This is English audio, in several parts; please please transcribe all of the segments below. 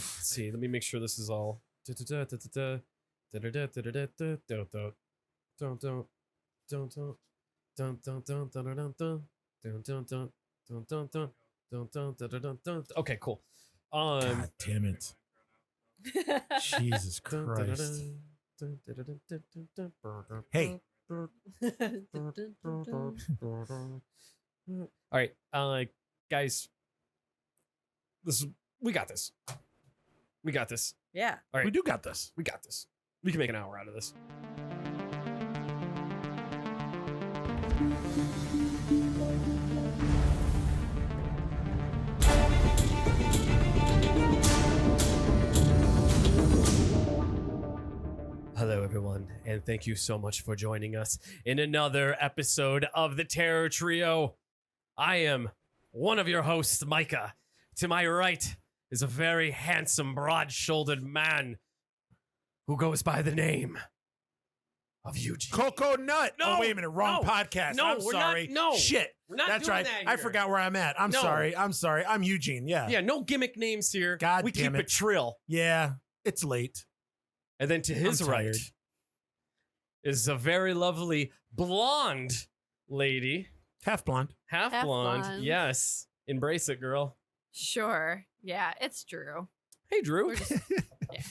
see. Let me make sure this is all. Okay, cool. God damn it. Jesus Christ. Hey. All right, guys, we got this. We got this. Yeah. All right, We do got this. we got this. We can make an hour out of this. Hello, everyone, and thank you so much for joining us in another episode of the Terror Trio. I am one of your hosts, Micah. To my right is a very handsome, broad-shouldered man who goes by the name of Eugene. Coco Nut. No, oh, wait a minute. Wrong no, podcast. no, I'm we're sorry. not- no. Shit. We're not That's doing right. that I here. forgot where I'm at. I'm No. sorry. I'm Eugene. Yeah. Yeah, no gimmick names here. God we damn keep it. it trill. Yeah. It's late. And then to his I'm right tired. is a very lovely blonde lady. Half blonde. Half Half blonde. blonde. Yes. Embrace it, girl. Sure. Yeah, it's Drew. Hey, Drew. We're just, yeah,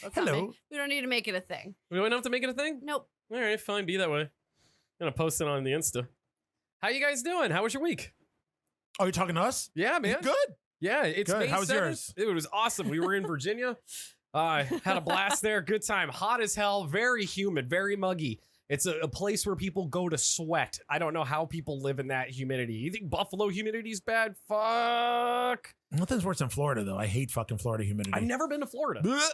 let's not Hello. we don't need to make it a thing. We don't have to make it a thing? Nope. All right, fine. Be that way. I'm going to post it on the Insta. How you guys doing? How was your week? Oh, you're talking to us? Yeah, man. Good. Yeah, it's Good. May How was 7th. yours? It was awesome. We were in Virginia. Had a blast there. Good time. Hot as hell. Very humid. Very muggy. It's a place where people go to sweat. I don't know how people live in that humidity. You think Buffalo humidity is bad? Fuck. Nothing's worse than Florida, though. I hate fucking Florida humidity. I've never been to Florida. Blech.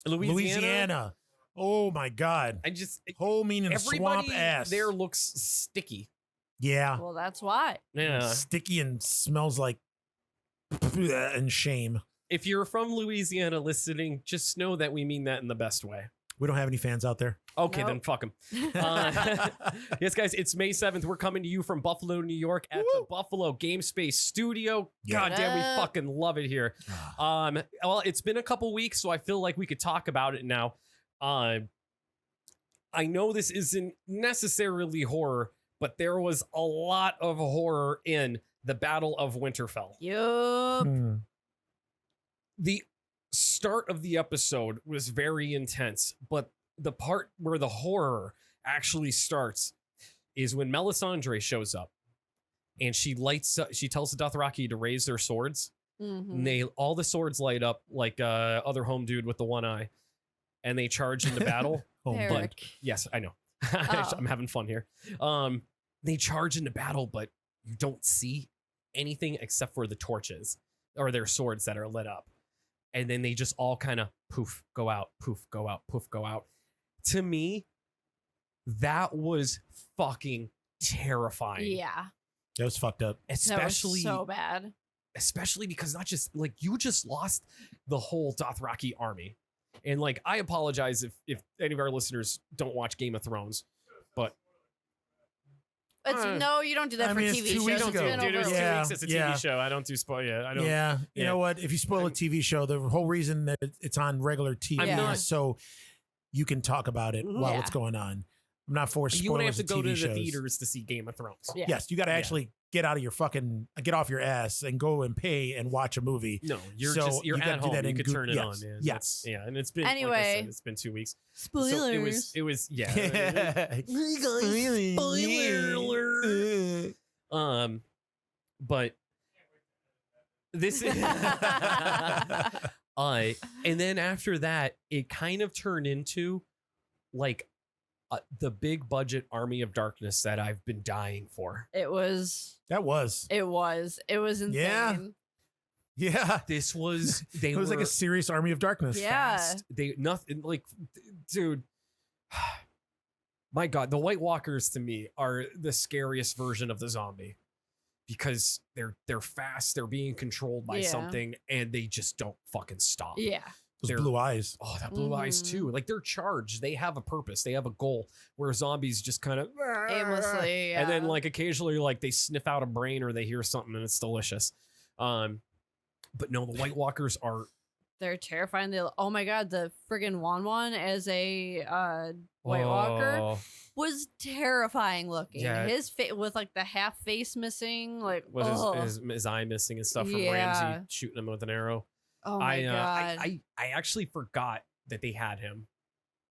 Louisiana. Louisiana. Oh, my God. I just Whole meaning everybody swamp ass. there looks sticky. Yeah. Well, that's why. Yeah. Sticky and smells like and shame. If you're from Louisiana listening, just know that we mean that in the best way. We don't have any fans out there. Okay, Nope. then fuck them. Yes, guys, it's May 7th. We're coming to you from Buffalo, New York at the Buffalo Game Space Studio. Yeah. God damn, we Yeah. fucking love it here. Well, it's been a couple weeks, so I feel like we could talk about it now. I know this isn't necessarily horror, but there was a lot of horror in the Battle of Winterfell. Yup. The start of the episode was very intense, but the part where the horror actually starts is when Melisandre shows up and she tells the Dothraki to raise their swords. And all the swords light up like other home dude with the one eye, and they charge into battle. Oh, Eric. but Yes, I know. Oh. I'm having fun here. They charge into battle, but you don't see anything except for the torches or their swords that are lit up. And then they just all kind of poof, go out, poof, go out, poof, go out. To me, that was fucking terrifying. Yeah. that was fucked up. Especially, that was so bad. especially because not just like you just lost the whole Dothraki army. And like, I apologize if any of our listeners don't watch Game of Thrones, but It's no, you don't do that I for mean, it's TV 2 shows. weeks It's ago. been dude, it was over. 2 Yeah, weeks. It's a yeah. TV show. I don't do spoil. Yeah, I don't. Yeah. You yeah. know what? If you spoil a TV show, the whole reason that it's on regular TV I'm not- is so you can talk about it while Yeah. it's going on. I'm not for spoilers You wouldn't have to of go TV to the shows. theaters to see Game of Thrones. Yeah. Yes, you got to Yeah. actually get off your ass and go and pay and watch a movie. No, you're So just you're you gotta at do home. that You in could good- turn it yes, on, man. yes. Yeah, and it's been like I said, Anyway. it's been 2 weeks. Spoilers. So it was yeah. Spoiler alert. But this is and then after that, it kind of turned into like the big budget Army of Darkness that I've been dying for. It was That was. insane. Yeah. This was they It was were like a serious Army of Darkness. Yeah. fast. They nothing like dude. My God, the White Walkers to me are the scariest version of the zombie because they're fast, they're being controlled by Yeah. something, and they just don't fucking stop. Yeah. Those They're- blue eyes. Oh, that blue eyes Mhm. too. Like they're charged. They have a purpose. They have a goal. Where zombies just kind of Aimlessly. Yeah. and then like occasionally like they sniff out a brain or they hear something and it's delicious. But no, the White Walkers are they're terrifying. Oh my god, the friggin' Wan as a White Walker Oh, was terrifying looking. Yeah. His face with like the half face missing, like was oh, his eye missing and stuff from Yeah. Ramsey shooting him with an arrow. oh my god. I actually forgot that they had him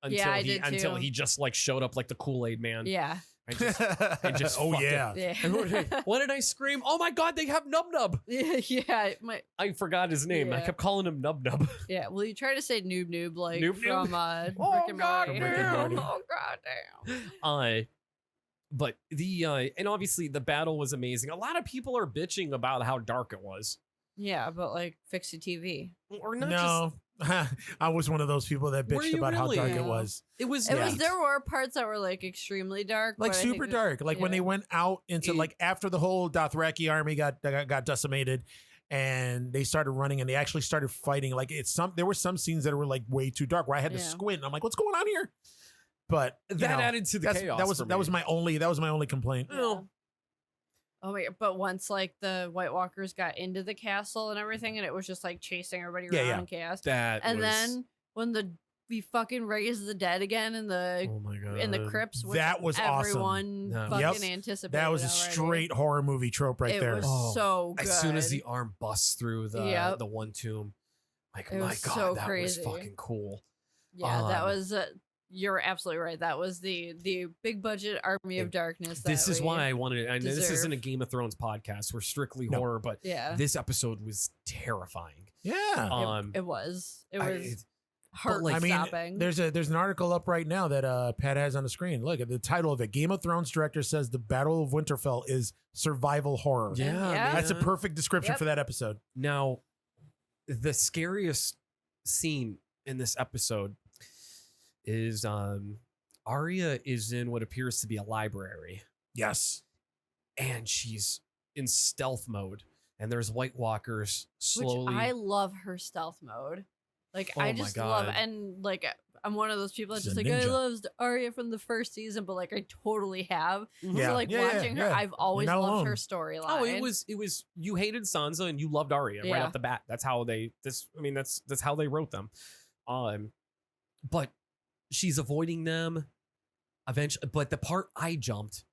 Yeah, I did until too. he just like showed up like the Kool-Aid man. yeah. I just oh fucking- yeah. Yeah. What did I scream? Oh my god, they have Nub Nub. yeah. I forgot his name. I Yeah. kept calling him Nub Nub. Yeah. Well, you try to say noob like Noob from Oh, Rick and God Morty. damn. Morty. Oh god damn. But the and obviously the battle was amazing. A lot of people are bitching about how dark it was. Yeah, but like fix the TV. Or not No, I was one of those people that Were bitched you about how really? dark Yeah. it was. it was It Yeah. was. There were parts that were like extremely dark, Like but I think super it- dark. Like when yeah. they went out into It- like after the whole Dothraki army got decimated, and they started running and they actually started fighting. Like there were some scenes that were like way too dark where I had to Yeah. squint. I'm like, what's going on here? But you that know, added to the chaos. that was for that was me. my only complaint. Yeah. Oh my god! But once like the White Walkers got into the castle and everything, and it was just like chasing everybody Yeah, around yeah. in chaos. that And was, then when we fucking raised the dead again in the oh my god, crypts, which That was awesome. everyone Yeah. fucking Yep. anticipated. That was a already. straight horror movie trope right it there. was Oh, so good. as soon as the arm busts through Yep. the one tomb, like It my was god, so that crazy. was fucking cool. Yeah, that Um, was. You're absolutely right. That was the big budget Army of Darkness. This that is we- why I wanted. I know this isn't a deserve. Game of Thrones podcast. We're strictly No. horror, but Yeah, this episode was terrifying. Yeah. it was. It I- was but, like, I mean, heart-stopping. there's an article up right now that Pat has on the screen. Look at the title of it. Game of Thrones director says the Battle of Winterfell is survival horror. yeah, Yeah. That's a man. perfect description Yep. for that episode. Now, the scariest scene in this episode is Arya is in what appears to be a library, Yes. and she's in stealth mode, and there's White Walkers slowly. Which I love her stealth mode. Like Oh I my just love, God. and like I'm one of those people that's She's just a like I ninja. loved Arya from the first season, but like I totally have. Yeah. So like Yeah, yeah, watching her, yeah. I've always not loved alone. her storyline. Oh, it was you hated Sansa and you loved Arya right Yeah. off the bat. That's how that's how they wrote them. But she's avoiding them eventually. But the part I jumped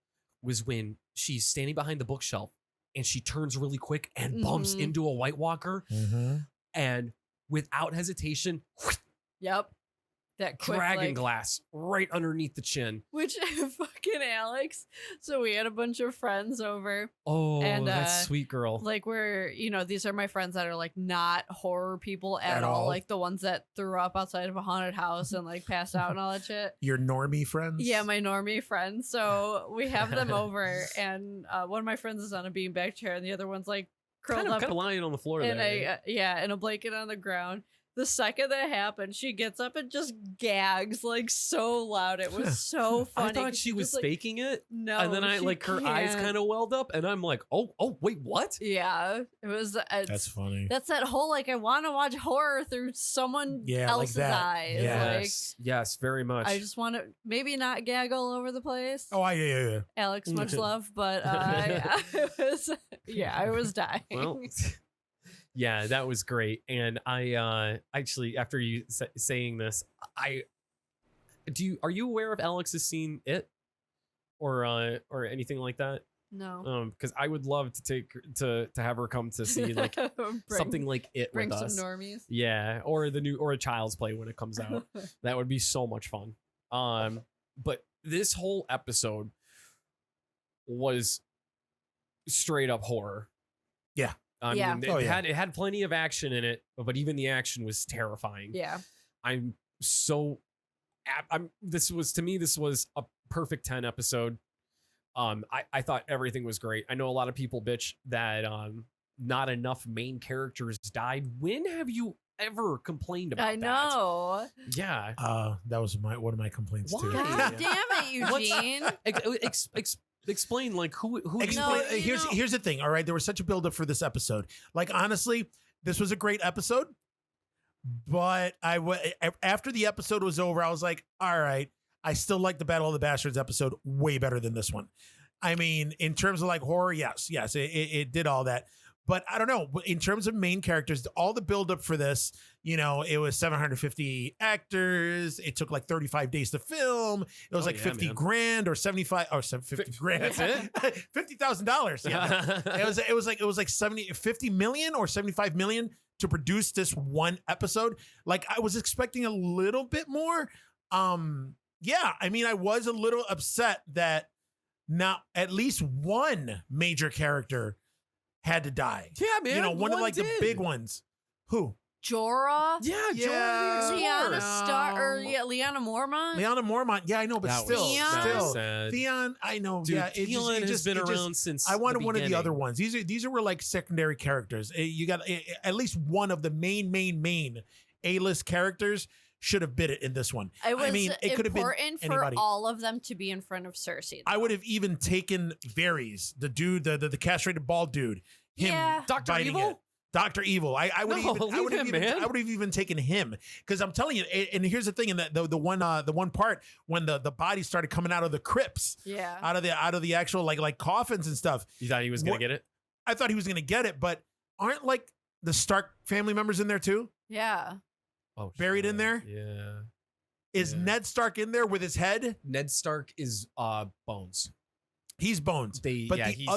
was when she's standing behind the bookshelf and she turns really quick and bumps Mhm. into a White Walker, and without hesitation, Yep. That quick, dragon like, glass right underneath the chin. which fucking Alex. So we had a bunch of friends over. Oh, And, that's sweet girl. Like we're, these are my friends that are like not horror people at At all. all. Like the ones that threw up outside of a haunted house and like passed out and all that shit. Your normie friends? Yeah, my normie friends. So we have them over, and one of my friends is on a beanbag chair, and the other one's like curled Kind up of lying on the floor in there. in a blanket on the ground. The second that happened, she gets up and just gags like so loud. It was so funny. I thought 'cause she was just, like, faking it. No, And then I she like her eyes can't. kind of welled up, and I'm like, oh, wait, what? Yeah, it was. That's funny. That's that whole like I want to watch horror through someone Yeah, like else's that. eyes. Yeah. Yes, very much. Like I just want to maybe not gag all over the place. Oh, yeah. Alex, much love, but I was dying. well, yeah, that was great. And I actually, after you saying this, are you aware of Alex's seen It, or anything like that? No. Because I would love to take to have her come to see like something like It bring with some us. normies. Yeah, or a Child's Play when it comes out. That would be so much fun. But this whole episode was straight up horror. Yeah. I Yeah. mean, Oh, yeah. it had plenty of action in it, but even the action was terrifying. Yeah. I'm so this was a perfect 10 episode. I thought everything was great. I know a lot of people bitch that not enough main characters died. When have you ever complained about I that? know. Yeah. That was one of my complaints too. Why? God damn it, What's- Eugene. Explain like who Explain, No, you know- here's the thing. All right, there was such a buildup for this episode. Like honestly, this was a great episode, but after the episode was over, I was like, all right, I still like the Battle of the Bastards episode way better than this one. I mean, in terms of like horror, yes, it did all that. But I don't know. In terms of main characters, all the buildup for this, it was 750 actors. It took like 35 days to film. It was Oh, like yeah, 50 man. grand or 75 or 50 grand. That's it? $50,000. Yeah. it was like 50 million or 75 million to produce this one episode. Like I was expecting a little bit more. Yeah, I mean, I was a little upset that not at least one major character had to die. Yeah, man. One of like the did. big ones. Who? Jorah. Yeah, Yeah. Lyanna Jorah. Star or Lyanna Mormont. Leona Mormont. Yeah, I know, but That still, was, Theon? that was still. sad. Theon, I know. Dude, yeah, Theon has been around since I wanted the one of the beginning. other ones. These were like secondary characters. You got at least one of the main A-list characters should have bid it in this one. It was I mean, it could have been important for anybody. all of them to be in front of Cersei. I would have even taken Varys, the dude, the castrated bald dude. Him, Yeah. Dr. biting Evil? it. Dr. Evil. I would No, even, I leave would have him, even, man. I would have even taken him because I'm telling you. And here's the thing: in the one part when the bodies started coming out of the crypts, Yeah. out of the actual like coffins and stuff. You thought he was going What- to get it? I thought he was gonna get it, but aren't like the Stark family members in there too? Yeah. Oh, Buried in shit. there? Yeah. Is Yeah. Ned Stark in there with his head? Ned Stark is Bones. He's bones. They, But yeah, the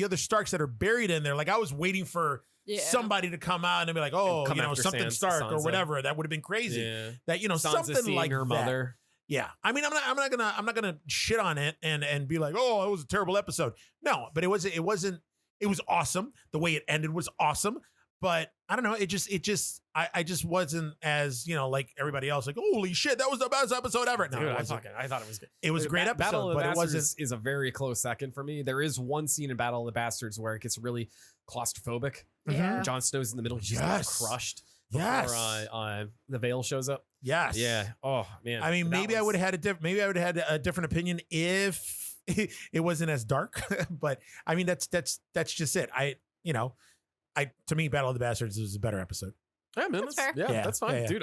other Starks that are buried in there, like I was waiting for Yeah. somebody to come out and be like, oh, come after something Stark or Sansa. whatever. That would have been crazy. Yeah. That Sansa something seeing like her that. mother. Yeah, I mean, I'm not gonna shit on it and be like, oh, it was a terrible episode. No, but it wasn't. It was awesome. The way it ended was awesome. But I don't know. I just wasn't as like everybody else. Like, holy shit, that was the best episode ever. No, Dude, it I wasn't. thought it was good. It was a great Battle episode, of the but it Bastards wasn't. is a very close second for me. There is one scene in Battle of the Bastards where it gets really claustrophobic. Yeah. Mhm. Jon Snow's in the middle. He's just Yes. getting crushed before Yes. the veil shows up. Yes. Yeah. Oh man. I mean, That maybe I was- would have had a different opinion if it wasn't as dark. But I mean, that's just it. To me, Battle of the Bastards was a better episode. Yeah, man. That's That's, fair. yeah, Yeah, that's fine, yeah. dude.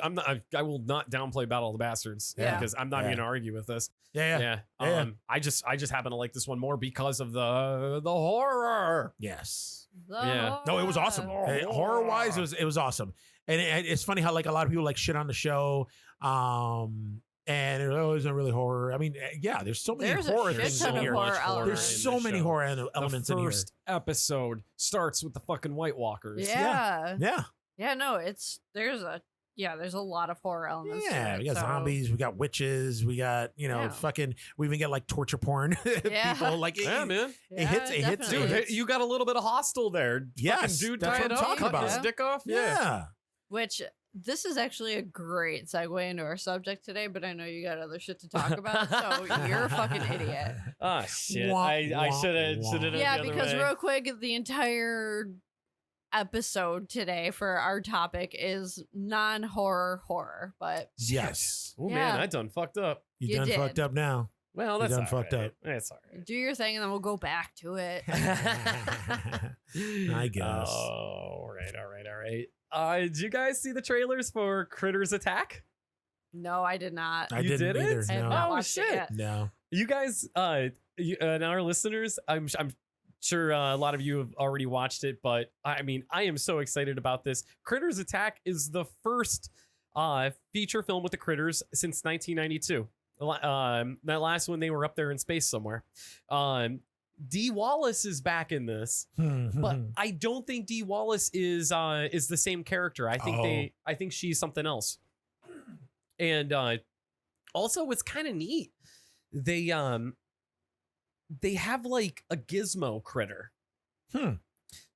I will not downplay Battle of the Bastards. Yeah. Because I'm not Yeah. even gonna argue with this. Yeah. Yeah. Yeah. I just happen to like this one more because of the horror. Yes. Yeah. No, it was awesome. Horror wise, it was awesome. And it's funny how like a lot of people like shit on the show. And it wasn't really horror. I mean, yeah, there's so many There's a horror shit things ton in of here. horror Much horror elements. There's in so this many show. horror elements The in here. first episode starts with the fucking White Walkers. Yeah. Yeah. Yeah, no, there's a lot of horror elements. to Yeah, it, we got so- zombies, we got witches, we got, Yeah. fucking, we even get like torture porn Yeah. people. Like, Yeah, man. It hits- it hits- definitely. Dude, It's- you got a little bit of hostile there. Yes, Fucking dude that's tied what I'm up, talking cutting about. his dick off. yeah. Which this is actually a great segue into our subject today, but I know you got other shit to talk about, so you're a fucking idiot. Ah, shit. Wah, I wah, should wah. have. Yeah, because real quick, the entire episode today for our topic is non-horror horror, but Yes. Oh Yeah. man, I done fucked up. You You done did. fucked up now. Well, You that's done all fucked right. up. It's all right. do your thing and then we'll go back to it. I guess. Oh, all right. Did you guys see the trailers for Critters Attack? No, I did not. I You didn't did it? either. I have No. not Oh, watched it shit. yet. No. You guys, and our listeners, I'm sure a lot of you have already watched it, but I mean, I am so excited about this. Critters Attack is the first feature film with the critters since 1992. That last one, they were up there in space somewhere. Dee Wallace is back in this, but I don't think Dee Wallace is the same character. I think she's something else. And also, it's kind of neat. They have like a gizmo critter.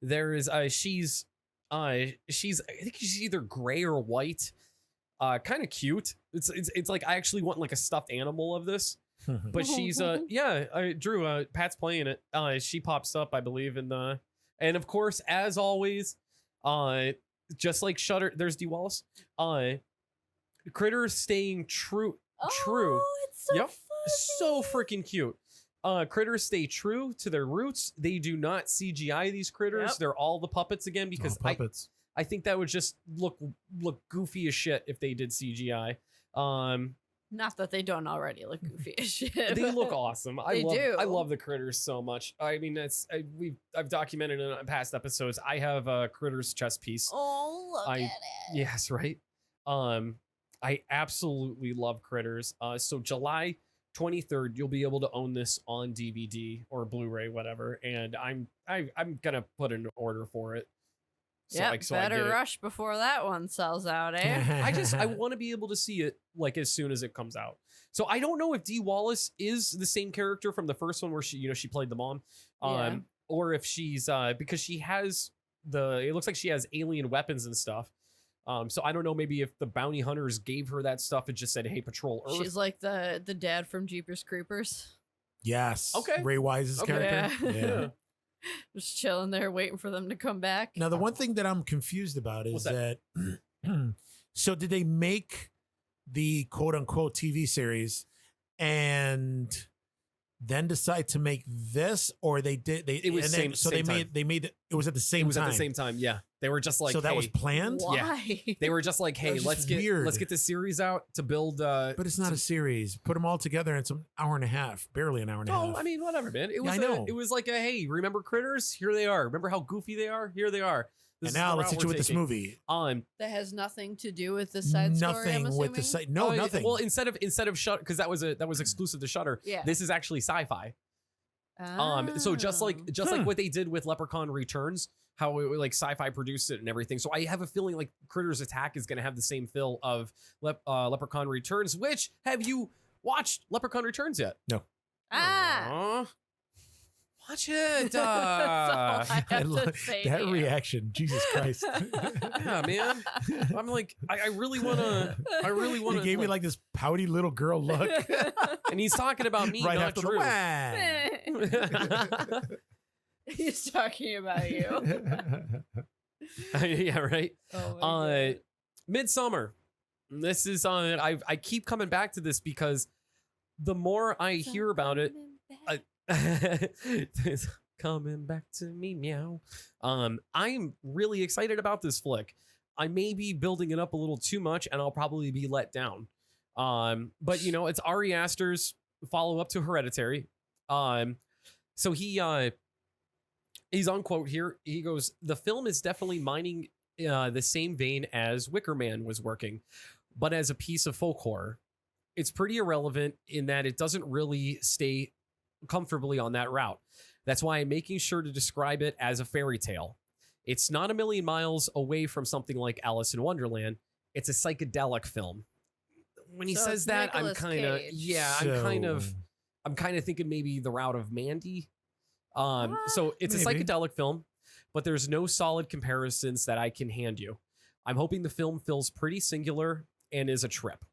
There is she's I think she's either gray or white. Kind of cute. It's like I actually want like a stuffed animal of this. But she's Drew, Pat's playing it. She pops up, I believe, in the, and of course, as always, just like Shutter, there's Dee Wallace. Critters staying true. Oh, it's so Yep. funny. So freaking cute. Critters stay true to their roots. They do not CGI these critters. Yep. They're all the puppets again because puppets. I think that would just look goofy as shit if they did CGI. Not that they don't already look goofy as shit. They look awesome. They do. I love the critters so much. I mean, I've documented in past episodes. I have a critters chess piece. Oh, look at it. Yes, right. I absolutely love critters. So July 23rd, you'll be able to own this on DVD or Blu-ray, whatever. And I'm gonna put an order for it. Better rush before that one sells out, eh? I want to be able to see it like as soon as it comes out. So I don't know if Dee Wallace is the same character from the first one where she played the mom, or if she's because she has it looks like she has alien weapons and stuff. So I don't know, maybe if the bounty hunters gave her that stuff and just said, "Hey, patrol Earth." She's like the dad from Jeepers Creepers. Yes. Okay. Ray Wise's character. Yeah. Just chilling there waiting for them to come back. Now, the one thing that I'm confused about is that so did they make the quote unquote TV series and then decide to make this, or they did it was they made it was at the same time. It was at the same time, yeah. They were just like, so that was planned. Why? Yeah. They were just like, hey, let's get this series out to build. But it's not a series. Put them all together, and it's an hour and a half, barely an hour and a half. Oh, I mean, whatever, man. It was I know. It was like a hey, remember critters? Here they are. Remember how goofy they are? Here they are. And now let's hit you with this movie. That has nothing to do with the side story. Nothing with the side. No, nothing. Well, instead of Shudder, because that was exclusive to Shudder. Yeah. This is actually sci-fi. So just like what they did with Leprechaun Returns, how it, like sci-fi produced it and everything. So I have a feeling like Critters Attack is going to have the same feel of Leprechaun Returns. Which, have you watched Leprechaun Returns yet? No. Watch it. I love that reaction. Jesus Christ. Yeah, man. I'm like, I really want to. You gave me like this pouty little girl look. And he's talking about me, right not after Drew. He's talking about you. Yeah, right. Oh my God. Midsummer. This is on. I keep coming back to this because the more I hear about it, it's coming back to me, meow. I'm really excited about this flick. I may be building it up a little too much, and I'll probably be let down. But it's Ari Aster's follow up to Hereditary. So he's on quote here. He goes, "The film is definitely mining the same vein as Wicker Man was working, but as a piece of folk horror. It's pretty irrelevant in that it doesn't really stay comfortably on that route. That's why I'm making sure to describe it as a fairy tale. It's not a million miles away from something like Alice in Wonderland. It's a psychedelic film." When he says that, I'm kind of I'm kind of thinking maybe the route of Mandy. So it's a psychedelic film, but there's no solid comparisons that I can hand you. I'm hoping the film feels pretty singular and is a trip.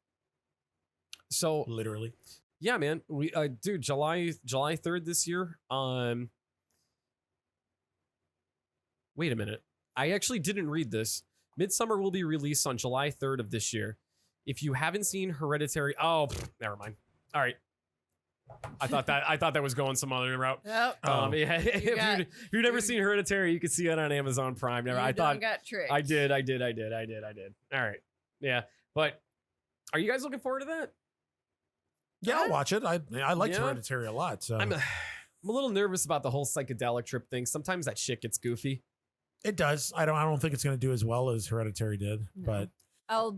So literally. Yeah, man. We dude, July 3rd this year. Wait a minute. I actually didn't read this. Midsummer will be released on July 3rd of this year. If you haven't seen Hereditary, never mind. All right. I thought that was going some other route. Yep. Yeah, if you've never seen Hereditary, you can see it on Amazon Prime. Never. I thought got tricked. I did. All right. But are you guys looking forward to that? Yeah, I'll watch it. I liked Hereditary a lot. So I'm a little nervous about the whole psychedelic trip thing. Sometimes that shit gets goofy. It does. I don't think it's going to do as well as Hereditary did, but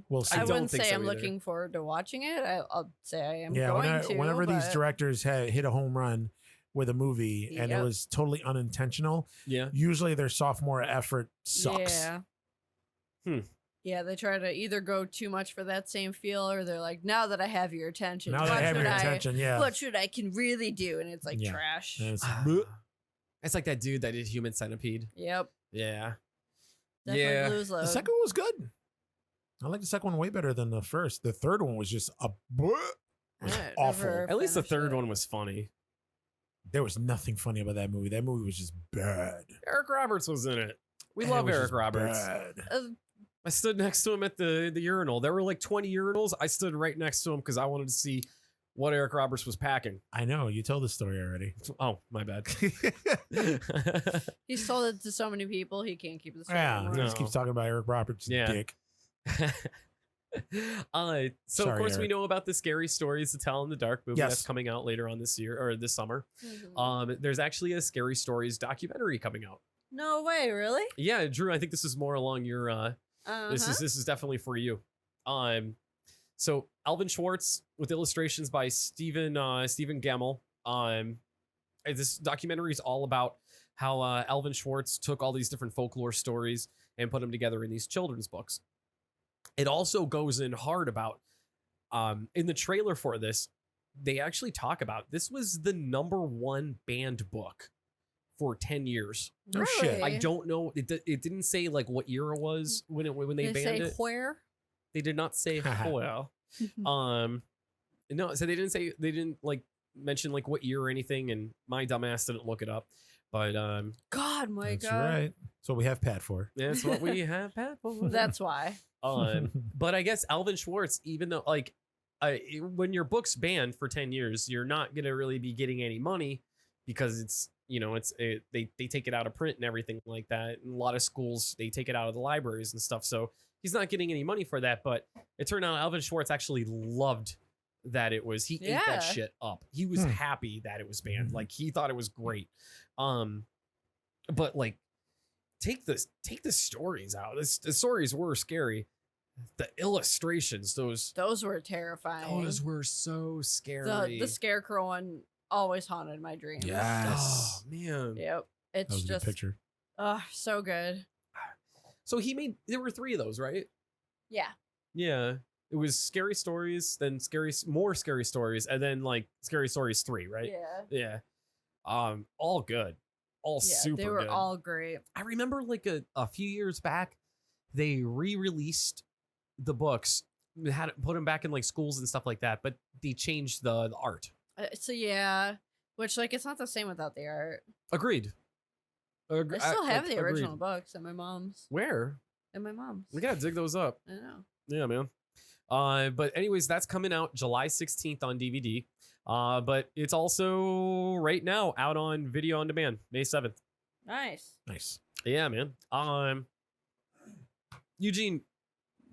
we'll see. I wouldn't say I'm looking forward to watching it. I'll say I am going to. Whenever these directors hit a home run with a movie and it was totally unintentional, usually their sophomore effort sucks. Yeah. Yeah, they try to either go too much for that same feel, or they're like, now that I have your attention, what should I can really do? And it's like trash. It's like that dude that did Human Centipede. Yep. Yeah. Definitely Blues Load. The second one was good. I like the second one way better than the first. The third one was just awful. At least the third one was funny. There was nothing funny about that movie. That movie was just bad. Eric Roberts was in it. We love Eric Roberts. I stood next to him at the urinal. There were like 20 urinals. I stood right next to him because I wanted to see what Eric Roberts was packing. I know. You told the story already. Oh, my bad. He's told it to so many people, he can't keep the story. Yeah, he just keeps talking about Eric Roberts' dick. So Sorry, of course we Eric. know about the Scary Stories to Tell in the Dark movie that's coming out later on this year or this summer. There's actually a Scary Stories documentary coming out. No way, really? Yeah, Drew, I think this is more along your this is definitely for you. So Alvin Schwartz with illustrations by Stephen Gamel. This documentary is all about how Alvin Schwartz took all these different folklore stories and put them together in these children's books. It also goes in hard about in the trailer for this, they actually talk about this was the #1 banned book for 10 years. No shit. I don't know. It didn't say like what year it was when they banned it. Where? They did not say where. No, so they didn't like mention like what year or anything, and my dumbass didn't look it up. But God, Mike. That's right. That's what we have Pat for. That's what we have Pat for. That's why. But I guess Alvin Schwartz, even though like when your book's banned for 10 years, you're not gonna really be getting any money because it's they take it out of print and everything like that. And a lot of schools they take it out of the libraries and stuff. So he's not getting any money for that. But it turned out Alvin Schwartz actually loved that it was. He ate that shit up. He was happy that it was banned. Like he thought it was great. But like take the stories out. The stories were scary. The illustrations, those were terrifying. Those were so scary. The scarecrow one always haunted my dreams. Yes. Oh man. Yep. It's That was just a good picture. Oh, so good. So there were 3 of those, right? Yeah. Yeah. It was Scary Stories, then more Scary Stories, and then like Scary Stories 3, right? Yeah. Yeah. All good. All super good. They were all great. I remember like a few years back, they re-released the books, had put them back in like schools and stuff like that, but they changed the art. So yeah, which like it's not the same without the art. Agreed. I still have the original books at my mom's. Where? At my mom's. We gotta dig those up. I know. Yeah, man. But anyways, that's coming out July 16th on DVD. But it's also right now out on video on demand, May 7th. Nice. Yeah, man. Eugene,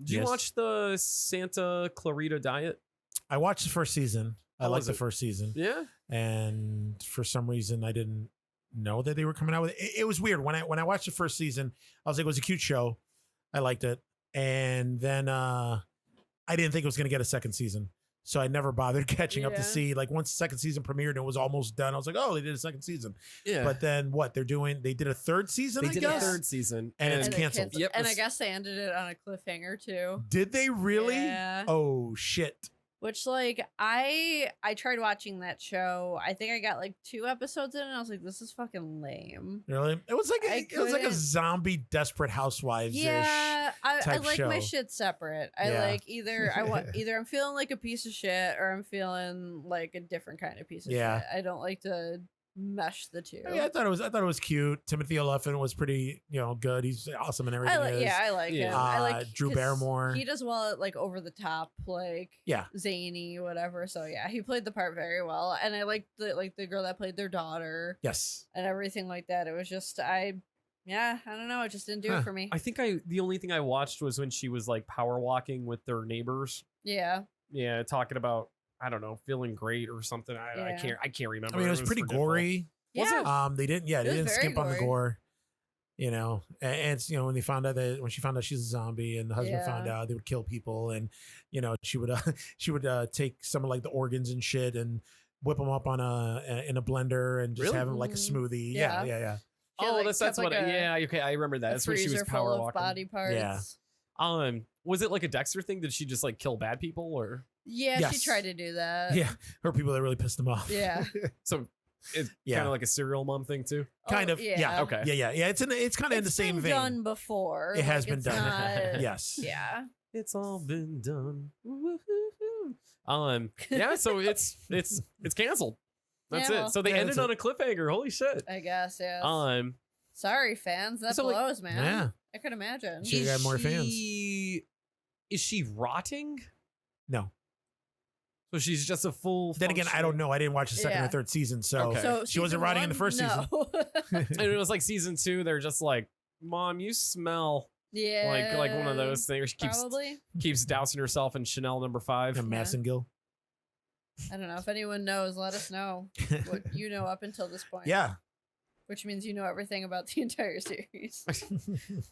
did you watch the Santa Clarita Diet? I watched the first season. I liked the first season. Yeah. And for some reason, I didn't know that they were coming out with it. It was weird. When I watched the first season, I was like, it was a cute show. I liked it. And then I didn't think it was going to get a second season. So I never bothered catching up to see, like, once the second season premiered and it was almost done, I was like, oh, they did a second season. Yeah. But then what they're doing, they did a third season, They did a third season. And it's canceled. Yep. And I guess they ended it on a cliffhanger too. Did they really? Yeah. Oh, shit. Which, like, I tried watching that show. I think I got like 2 episodes in and I was like, this is fucking lame. Really? It was like a zombie Desperate Housewives-ish. Yeah, I like show. my shit separate. I like either I'm feeling like a piece of shit or I'm feeling like a different kind of piece of shit. I don't like to mesh the two. Yeah, I thought it was cute. Timothy Olyphant was pretty, good. He's awesome in everything. I like him. I like Drew Barrymore. He does well at like over the top, like zany, whatever. So yeah, he played the part very well, and I liked the girl that played their daughter. Yes, and everything like that. It was just I don't know. It just didn't do it for me. I think the only thing I watched was when she was like power walking with their neighbors. Yeah, talking about, I don't know, feeling great or something. I can't remember. I mean, it was pretty gory. Was it? They didn't skimp on the gore. And it's, when she found out she's a zombie and the husband found out, they would kill people, and she would take some of like the organs and shit and whip them up in a blender and just have them like a smoothie. Yeah. Oh, that's what. Okay, I remember that. That's where she was power walking. Body parts. Yeah. Was it like a Dexter thing? Did she just like kill bad people or? Yeah, yes. She tried to do that. Yeah, or people that really pissed them off. Yeah. So it's kind of like a serial mom thing too. Kind of. Yeah. Okay. Yeah. It's kind of in the same vein. It's been done before. It has been done. Yes. Yeah. It's all been done. Yeah. So it's canceled. That's it. So they ended on a cliffhanger. Holy shit. I guess. Yeah. Sorry, fans. That blows, man. Yeah. I could imagine. She got more fans. Is she rotting? No. So she's just a full. Then again, I don't know. I didn't watch the second or third season, so she wasn't rotting in the first season. And it was like season 2. They're just like, Mom, you smell. Yeah. Like one of those things. She Probably. keeps dousing herself in Chanel number 5. A Massengill. I don't know. If anyone knows, let us know what you know up until this point. Yeah. Which means you know everything about the entire series. Whoopsies.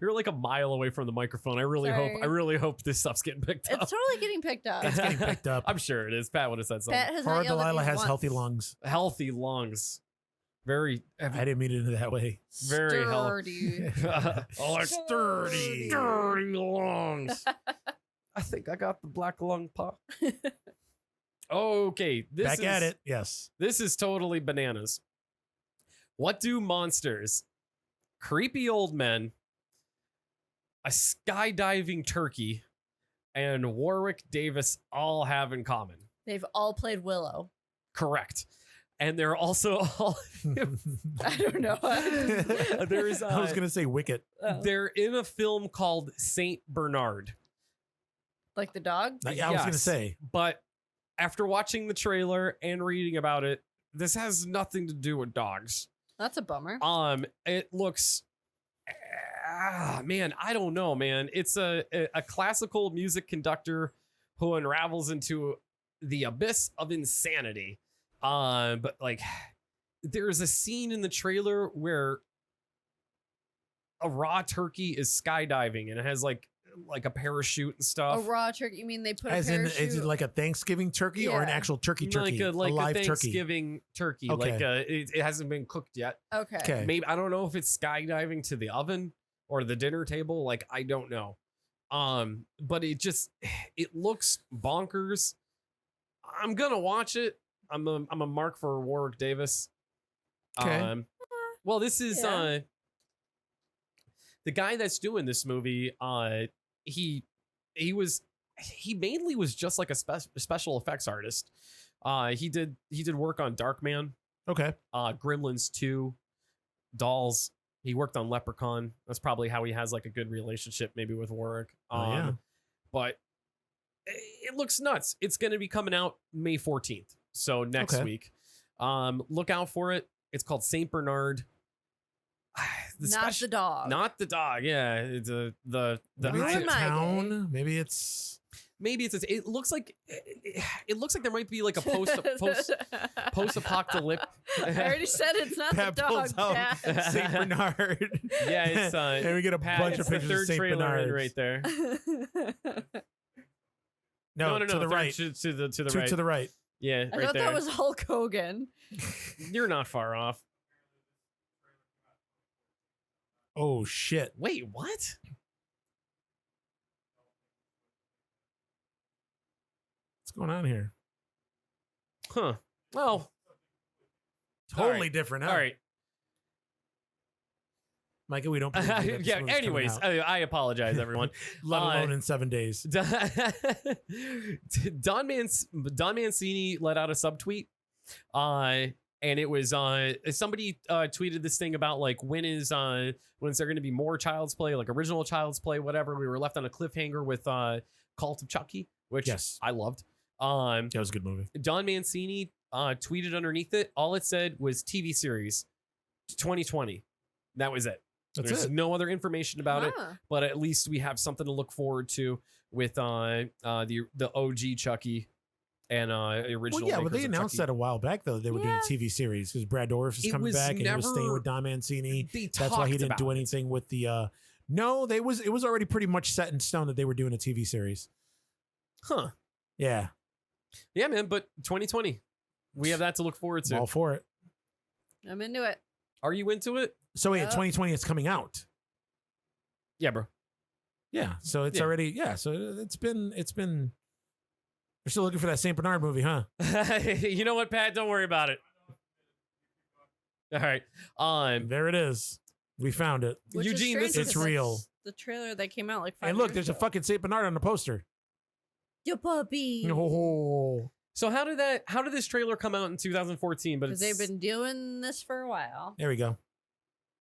You're like a mile away from the microphone. I really hope this stuff's getting picked up. It's totally getting picked up. It's getting picked up. I'm sure it is. Pat would have said something. Pat has Poor not yelled at me Delilah has once. healthy lungs. Healthy lungs. Very. I didn't mean it that way. Very Sturdy. Sturdy lungs. I think I got the black lung pop. Okay, Back at it. Yes. This is totally bananas. What do monsters, creepy old men, a skydiving turkey, and Warwick Davis all have in common? They've all played Willow. Correct. And they're also all. I don't know. There's. I was gonna say Wicket. They're in a film called Saint Bernard. Like the dog? Yeah, I was gonna say. But after watching the trailer and reading about it, this has nothing to do with dogs. That's a bummer. It looks. Man, I don't know, man. It's a classical music conductor who unravels into the abyss of insanity. But like, there's a scene in the trailer where a raw turkey is skydiving and it has like a parachute and stuff. A raw turkey? You mean they put As a in, parachute? is it like a Thanksgiving turkey or an Yeah. actual turkey? Like a live Thanksgiving turkey. Okay. Like it hasn't been cooked yet. Okay. Okay. Maybe I don't know if it's skydiving to the oven or the dinner table. Like I don't know. But it looks bonkers. I'm gonna watch it. I'm a mark for Warwick Davis. Okay. Well, this is Yeah. the guy that's doing this movie. He mainly was just like a special effects artist. He did work on Darkman, Okay. Gremlins 2, Dolls. He worked on Leprechaun. That's probably how he has like a good relationship maybe with Warwick. Yeah. But it looks nuts. It's going to be coming out May 14th. So next week. Look out for it. It's called Saint Bernard. Not the dog. Not the dog. Yeah, the Maybe it's a Ruin my town. Maybe it's. it looks like there might be like a post apocalyptic. I already said it's not Pat the dog. pulls out Pat. Saint Bernard. Yeah, it's and we get a Pat, bunch it's of pictures the third of Saint trailer Bernard in right there. No, to the third, right. to the Two right. to the right. Yeah, I right thought there. that was Hulk Hogan. You're not far off. Oh shit! Wait, what? What's going on here? Huh. Well, Totally all right. different. Huh? All right. Micah, we don't. believe that this Yeah. movie's coming Anyways, out, I apologize, everyone. let alone in 7 days. Don Mancini let out a subtweet, and it was somebody tweeted this thing about like when's there going to be more Child's Play, like original Child's Play, whatever. We were left on a cliffhanger with Cult of Chucky, which Yes. I loved. That was a good movie. Don Mancini tweeted underneath it. All it said was TV series 2020. That was it. That's There's it. no other information about it, Huh. but at least we have something to look forward to with the OG Chucky and the original. Well, yeah, but makers they of announced Chucky. that a while back though. They were doing a TV series because Brad Dourif is It coming was back and he was staying never- with Don Mancini. They That's why he talked didn't do about it. anything with the. No, it was already pretty much set in stone that they were doing a TV series. Huh? Yeah, Yeah, man. But 2020, we have that to look forward I'm all to. for it. I'm into it. Are you into it? So wait, Yep. 2020 it's coming out. Yeah, bro. Yeah, so it's Yeah. already So it's been. We're still looking for that Saint Bernard movie, huh? You know what, Pat? Don't worry about it. All right. There it is. We found it. Which is Eugene, strange this It's because real. that's the trailer that came out like 5 And look, years there's a ago. fucking Saint Bernard on the poster. Your puppy. Oh. So how did this trailer come out in 2014? But Because it's they've been doing this for a while. There we go.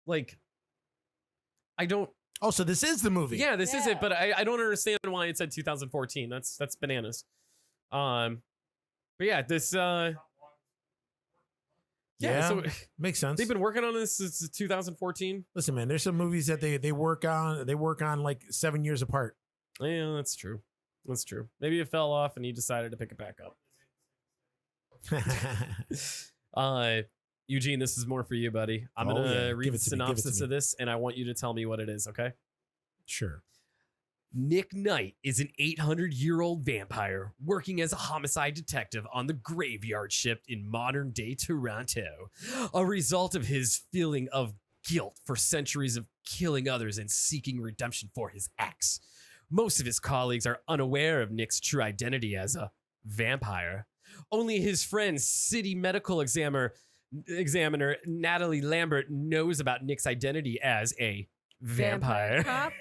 like, I don't. Oh, so this is the movie. Yeah, this is it, Yeah. but I don't understand why it said 2014. That's bananas. But yeah, this Yeah, so makes sense. They've been working on this since 2014. Listen, man, there's some movies that they work on. They work on like 7 years apart. Yeah, that's true. That's true. Maybe it fell off and he decided to pick it back up. Eugene, this is more for you, buddy. I'm gonna read the synopsis of this, and I want you to tell me what it is. Okay? Sure. Nick Knight is an 800-year-old vampire working as a homicide detective on the graveyard shift in modern-day Toronto. A result of his feeling of guilt for centuries of killing others and seeking redemption for his acts. Most of his colleagues are unaware of Nick's true identity as a vampire. Only his friend, city medical examiner Natalie Lambert, knows about Nick's identity as a vampire. Cop?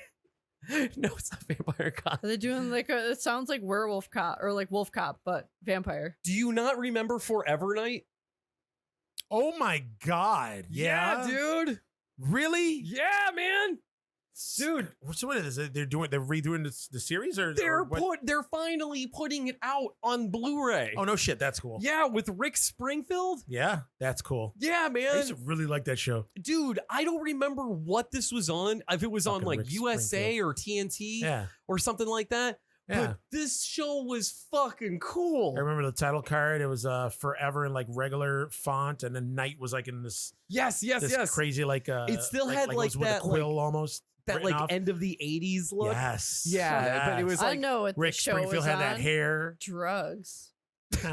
No, it's not vampire cop. Are they doing like it sounds like werewolf cop or like wolf cop, but vampire. Do you not remember Forever Night? Oh my God. Yeah, dude. Really? Yeah, man. Dude, so what is it? They're redoing the series, or they're finally putting it out on Blu-ray. Oh no, shit, that's cool. Yeah, with Rick Springfield. Yeah, that's cool. Yeah, man. I used to really like that show, dude. I don't remember what this was on. If it was fucking on like Rick USA or TNT, or something like that. Yeah. But this show was fucking cool. I remember the title card. It was forever in like regular font, and then night was like in this. Yes. Crazy like it still had like that with a quill almost. That like off. End of the 80s look. Yes. Yeah. Yes. But it was like I know what Rick Springfield had that hair. Drugs. You're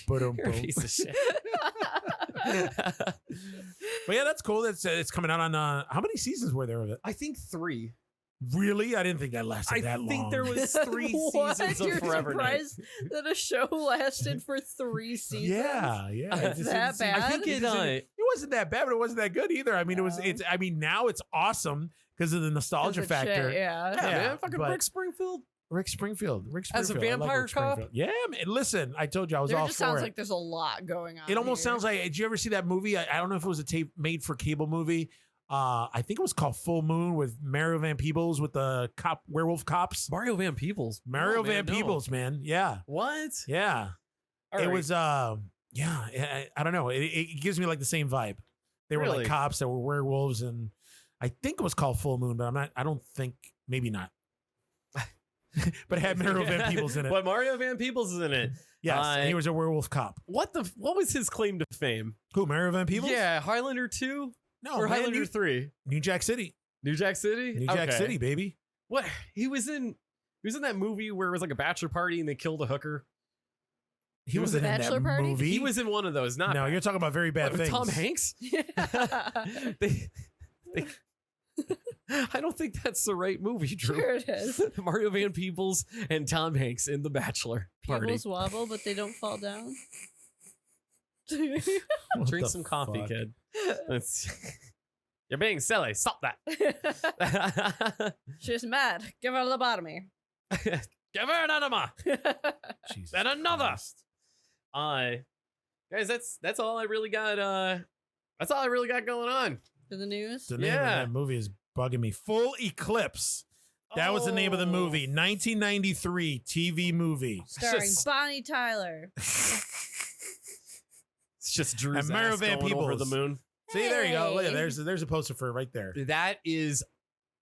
a piece of shit. But yeah, that's cool. It's coming out on how many seasons were there of it? I think 3. Really? I didn't think that lasted that long. I think there was 3 seasons of Forever Night. That a show lasted for 3 seasons. Yeah. That bad? I think it wasn't that bad, but it wasn't that good either. I mean, now it's awesome because of the nostalgia factor. Yeah, man. Fucking Rick Springfield. Rick Springfield. As a vampire cop? Yeah, man. Listen, I told you I was all for it. It just sounds like there's a lot going on. It almost sounds like, did you ever see that movie? I don't know if it was a made for cable movie. I think it was called Full Moon with Mario Van Peebles with the werewolf cops. Mario Van Peebles. Van Peebles, man. Yeah. What? Yeah. It was I don't know. It gives me like the same vibe. They were like cops that were werewolves, and I think it was called Full Moon, but I don't think, maybe not. But it had Mario Van Peebles in it. But Mario Van Peebles is in it. Yes, and he was a werewolf cop. What was his claim to fame? Who, Mario Van Peebles? Yeah, Highlander 2? No, or Highlander 3? New Jack City. New Jack City? New Jack City, baby. What? He was in that movie where it was like a bachelor party and they killed a hooker. He was in that movie. He was in one of those. Not no, you're talking about very bad things. Tom Hanks? I don't think that's the right movie, Drew. Sure it is. Mario Van Peebles and Tom Hanks in the bachelor party. Peebles wobble, but they don't fall down. Drink some coffee, kid. You're being silly. Stop that. She's mad. Give her a lobotomy. Give her an enema. And another. Guys, that's all I really got. That's all I really got going on. For the news? The name of that movie is bugging me. Full Eclipse. That was the name of the movie. 1993 TV movie. Starring Bonnie Tyler. It's just Drew's ass going over the moon. See, there you go. Look, there's a poster for it right there. That is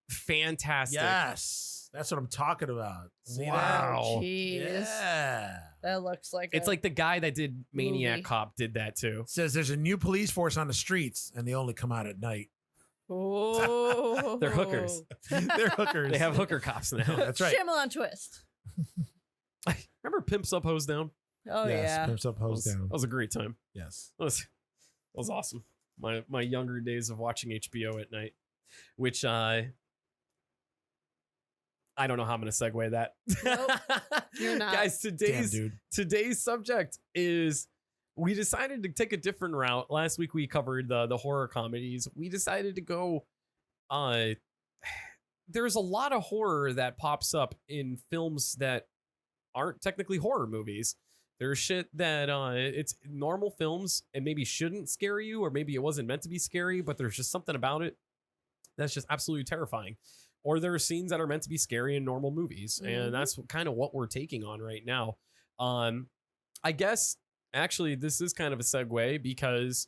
fantastic. Yes. That's what I'm talking about. See wow. Jeez. Yeah. That looks like it's like the guy that did Maniac movie. Cop did that too. Says there's a new police force on the streets and they only come out at night. Oh. They're hookers. They're hookers. They have hooker cops now. That's right. Shyamalan twist. Remember Pimps Up, Hose Down? Oh, yes, yeah. Pimps Up, Hose Down. That was a great time. Yes. That was awesome. My younger days of watching HBO at night, which I don't know how I'm going to segue that. Nope, you're not. Guys, today's subject is we decided to take a different route. Last week we covered the horror comedies. We decided to go there's a lot of horror that pops up in films that aren't technically horror movies. There's shit that it's normal films and maybe shouldn't scare you, or maybe it wasn't meant to be scary, but there's just something about it that's just absolutely terrifying. Or there are scenes that are meant to be scary in normal movies. Mm-hmm. And that's kind of what we're taking on right now. I guess Actually, this is kind of a segue because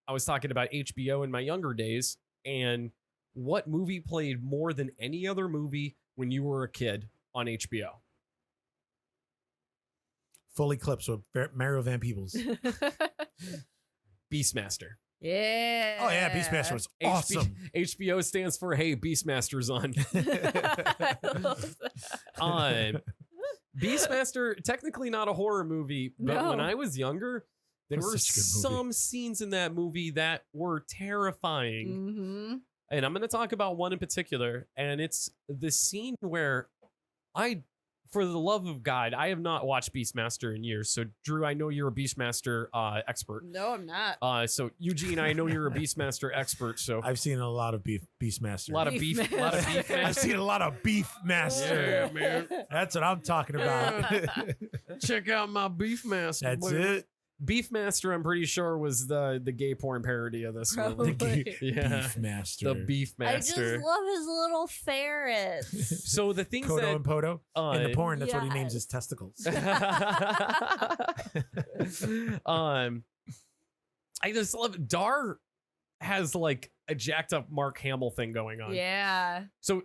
I was talking about HBO in my younger days, and what movie played more than any other movie when you were a kid on HBO? Full Eclipse with Mario Van Peebles. Beefmaster. Yeah. Oh yeah, Beefmaster was awesome. HBO stands for Hey, Beefmaster's on. Beefmaster, technically not a horror movie, but when I was younger, there were some scenes in that movie that were terrifying. Mm-hmm. And I'm going to talk about one in particular, and it's the scene where for the love of God, I have not watched Beastmaster in years. So, Drew, I know you're a Beastmaster expert. No, I'm not. So, Eugene, I know you're a Beastmaster expert. So, I've seen a lot of Beastmaster. A lot of Beefmaster. I've seen a lot of Beefmaster. Yeah, man. That's what I'm talking about. Check out my Beefmaster. That's it. Beefmaster, I'm pretty sure, was the gay porn parody of this one. Beefmaster. The Beefmaster. I just love his little ferrets. So the things Kodo that and Poto in the porn, that's what he names his testicles. I just love Dar has like a jacked up Mark Hamill thing going on. Yeah. So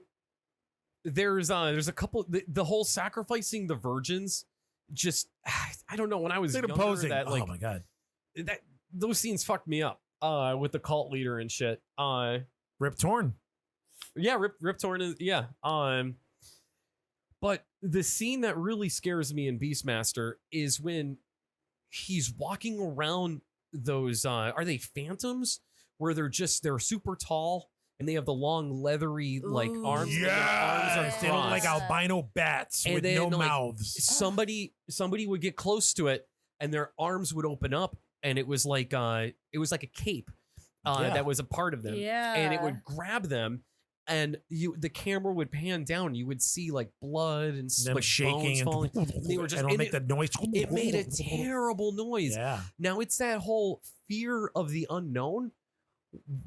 there's a couple the whole sacrificing the virgins. Just I don't know, when I was younger, that like, oh my God, that those scenes fucked me up with the cult leader and shit. Rip Torn. Yeah, Rip Torn is but the scene that really scares me in Beastmaster is when he's walking around those are they phantoms where they're super tall and they have the long leathery like arms. Yeah, they look like albino bats with no mouths. Somebody would get close to it and their arms would open up and it was like a cape that was a part of them. Yeah. And it would grab them and the camera would pan down. You would see like blood and them like shaking bones falling. And they were just and make the noise. It made a terrible noise. Yeah. Now it's that whole fear of the unknown.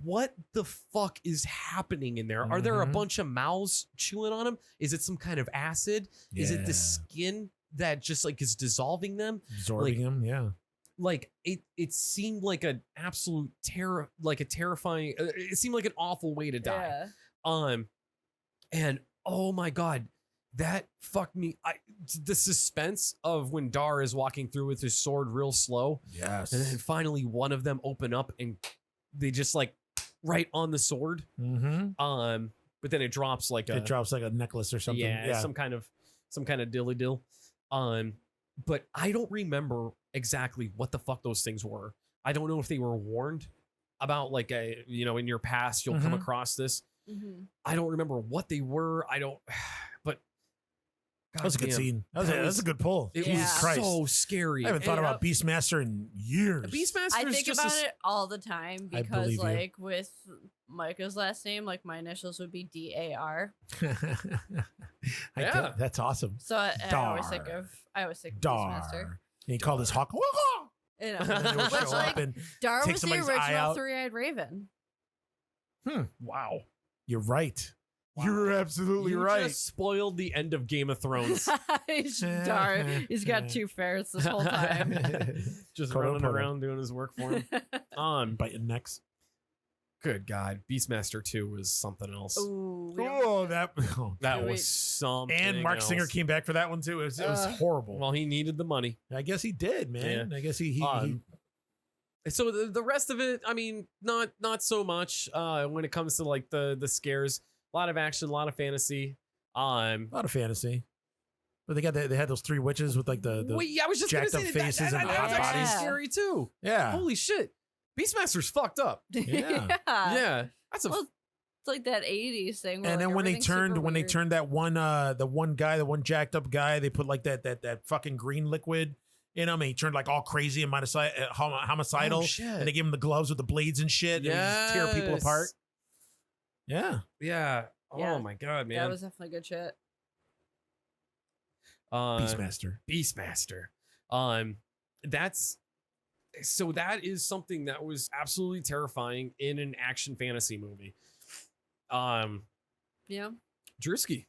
What the fuck is happening in there? Are there a bunch of mouths chewing on them? Is it some kind of acid? Yeah. Is it the skin that just like is dissolving them? Absorbing them, yeah. Like it seemed like an absolute terror, like a terrifying, it seemed like an awful way to die. Yeah. And oh my God, that fucked me. The suspense of when Dar is walking through with his sword real slow. Yes. And then finally one of them open up and they just like right on the sword. Mm-hmm. But then it drops like a necklace or something. Yeah, some kind of dilly dill. But I don't remember exactly what the fuck those things were. I don't know if they were warned about like in your past you'll come across this. Mm-hmm. I don't remember what they were. But that was a good scene. That was a good pull. It was so scary. I haven't thought about Beastmaster in years. Beastmaster I think about it all the time because like with Micah's last name, like my initials would be DAR. That's awesome. So I always think of Beastmaster. And he called his hawk. You know, And then he'll show up and Dar take was the somebody's eye original out. three-eyed raven. Wow. You're right. Wow. You're absolutely right. Just spoiled the end of Game of Thrones. Dar, he's got two ferrets this whole time. Just running around doing his work for him. Biting necks. Good God, Beastmaster 2 was something else. Ooh, that was something. And Mark Singer came back for that one too. It was horrible. Well, he needed the money. I guess he did, man. Yeah. I guess he So the rest of it, I mean, not so much. When it comes to like the scares, a lot of action, a lot of fantasy. A lot of fantasy. But they had those three witches with like the I was just jacked gonna up say faces and that hot was actually bodies. scary too. Yeah. Holy shit, Beastmaster's fucked up. Yeah. Yeah, that's it's like that 80s thing. Where And like then when they everything's turned that one the one jacked up guy, they put like that fucking green liquid in him, and he turned like all crazy and homicidal. Oh, shit. And they gave him the gloves with the blades and shit. And he just tear people apart. Yeah. Yeah. Oh Yeah. my God, man. That was definitely good shit. Beastmaster. That is something that was absolutely terrifying in an action fantasy movie. Yeah. Drewski,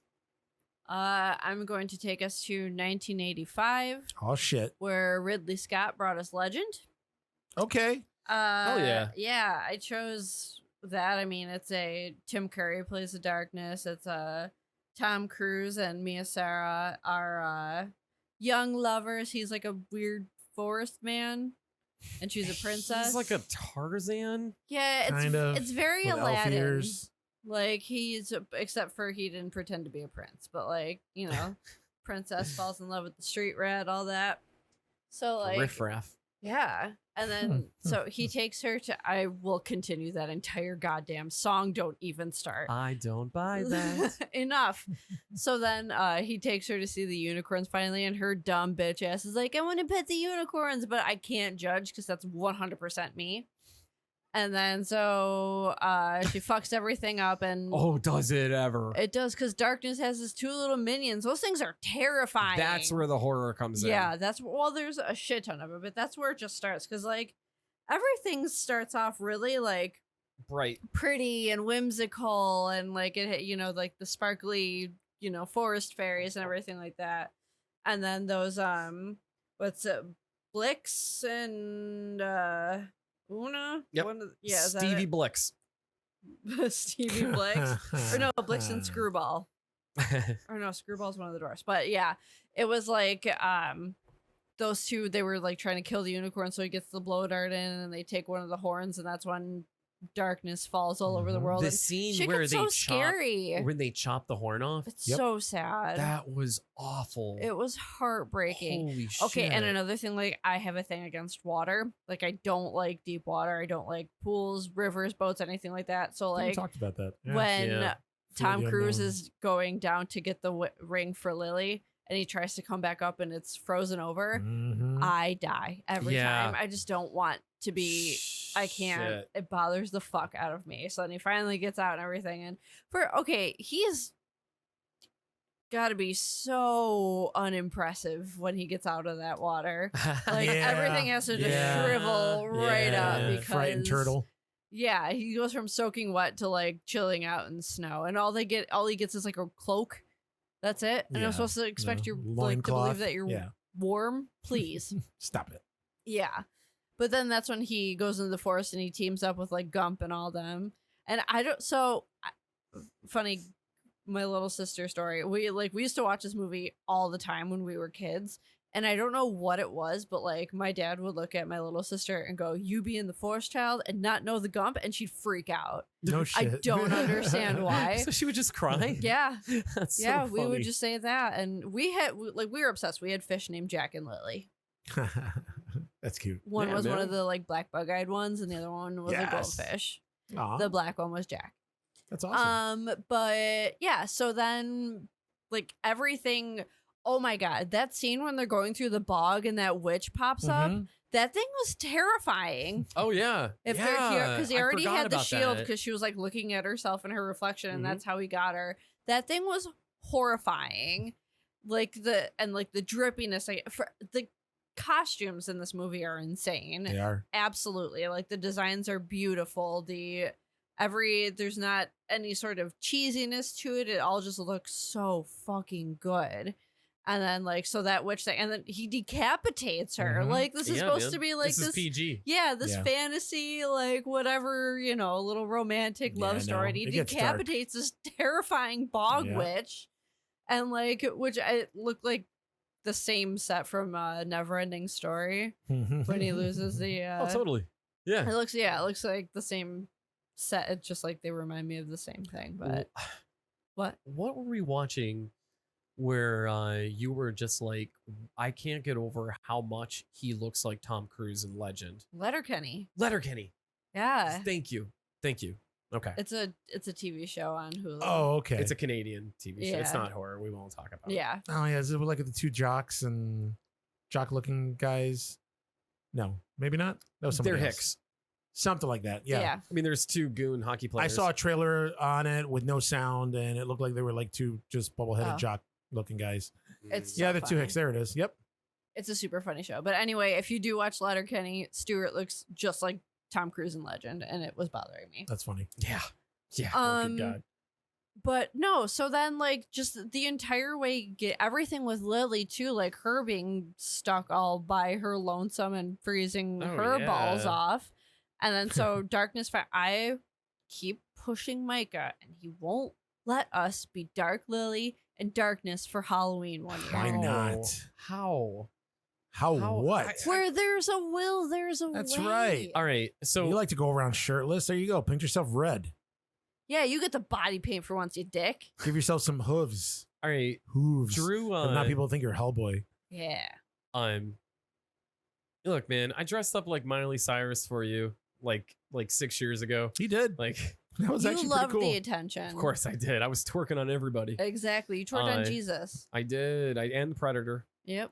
I'm going to take us to 1985. Oh shit. Where Ridley Scott brought us Legend. Okay. Oh yeah. Yeah, I chose that. I mean, it's a Tim Curry plays the darkness. It's a Tom Cruise and Mia Sara are young lovers. He's like a weird forest man, and she's a princess. He's like a Tarzan. Yeah, it's very with Aladdin. elf ears. Like except for he didn't pretend to be a prince, but like princess falls in love with the street rat, all that. So like riffraff. Yeah. And then so he takes her to I will continue that entire goddamn song. Don't even start. I don't buy that. Enough. So then he takes her to see the unicorns finally, and her dumb bitch ass is like, I want to pet the unicorns, but I can't judge because that's 100% me. And then so she fucks everything up, and oh, does it ever? It does, because Darkness has his two little minions. Those things are terrifying. That's where the horror comes in. Yeah, there's a shit ton of it, but that's where it just starts, because like everything starts off really like bright, pretty and whimsical, and like it, like the sparkly, forest fairies and everything like that. And then those Blix and Una? Yep. Stevie Blix. Stevie Blix. Or no, Blix and Screwball. Or no, Screwball's one of the dwarfs. But yeah, it was like those two, they were like trying to kill the unicorn, so he gets the blow dart in, and they take one of the horns, and that's when darkness falls all over the world. The scene where when they chop the horn off. It's so sad. That was awful. It was heartbreaking. Holy shit. Okay, and another thing, like I have a thing against water. Like I don't like deep water. I don't like pools, rivers, boats, anything like that. So like we talked about that. Yeah. When Tom Cruise is going down to get the ring for Lily, and he tries to come back up and it's frozen over, I die every time. I just don't want to be. I can't. Shit. It bothers the fuck out of me. So then he finally gets out and everything. And he's got to be so unimpressive when he gets out of that water. Like everything has to just shrivel right up because frightened turtle. Yeah, he goes from soaking wet to like chilling out in snow, and all he gets is like a cloak. That's it. And I'm supposed to expect you like to believe that you're warm. Please stop it. Yeah. But then that's when he goes into the forest and he teams up with like Gump and all them. And funny, my little sister story. We used to watch this movie all the time when we were kids. And I don't know what it was, but like my dad would look at my little sister and go, "You be in the forest, child," and not know the Gump, and she'd freak out. No shit. I don't understand why. So she would just cry? Yeah. That's yeah, so we funny. would just say that. And we were obsessed. We had fish named Jack and Lily. That's cute. One was one of the like black bug-eyed ones, and the other one was a goldfish. Aww. The black one was Jack. That's awesome. But yeah, so then like everything. Oh my god, that scene when they're going through the bog and that witch pops up. That thing was terrifying. Oh yeah, they're here because he already had the shield because she was like looking at herself in her reflection, and that's how he got her. That thing was horrifying. Like the drippiness. Like the costumes in this movie are insane. They are absolutely like the designs are beautiful. There's not any sort of cheesiness to it. It all just looks so fucking good. And then like so that witch thing, and then he decapitates her. Like this is supposed to be like this is PG. Yeah, this fantasy, like whatever, a little romantic love story. And he decapitates this terrifying bog witch, and like which it looked like the same set from Neverending Story when he loses the. Oh, totally. Yeah. It looks like the same set. It's just like they remind me of the same thing. But what were we watching? Where you were just like, I can't get over how much he looks like Tom Cruise in Legend. Letterkenny. Yeah. Thank you. Okay. It's a TV show on Hulu. Oh, okay. It's a Canadian TV show. It's not horror. We won't talk about it. Yeah. Oh yeah. Is it like the two jocks and jock-looking guys? No, maybe not. That was somebody They're else. Hicks. Something like that. Yeah. I mean, there's two goon hockey players. I saw a trailer on it with no sound, and it looked like they were like two just bubble-headed jock-looking guys. It's the two Hicks. There it is. Yep. It's a super funny show. But anyway, if you do watch Letterkenny, Stewart looks just like Tom Cruise in Legend, and it was bothering me. That's funny. Yeah. Oh, good God. But no, so then like just the entire way, get everything with Lily too, like her being stuck all by her lonesome and freezing her balls off. And then so darkness, I keep pushing Micah and he won't let us be Dark Lily and Darkness for Halloween one year. Why not? How? What? Where there's a will, there's a way. That's right. All right. So You like to go around shirtless? There you go. Paint yourself red. Yeah, you get the body paint for once, you dick. Give yourself some hooves. all right, Hooves. Drew. But not people think you're Hellboy. Yeah. Look, man, I dressed up like Miley Cyrus for you, like 6 years ago. He did. Like, That was You actually love pretty cool. the attention. of course I did. I was twerking on everybody. Exactly. You twerked on Jesus. I did. And the Predator. Yep.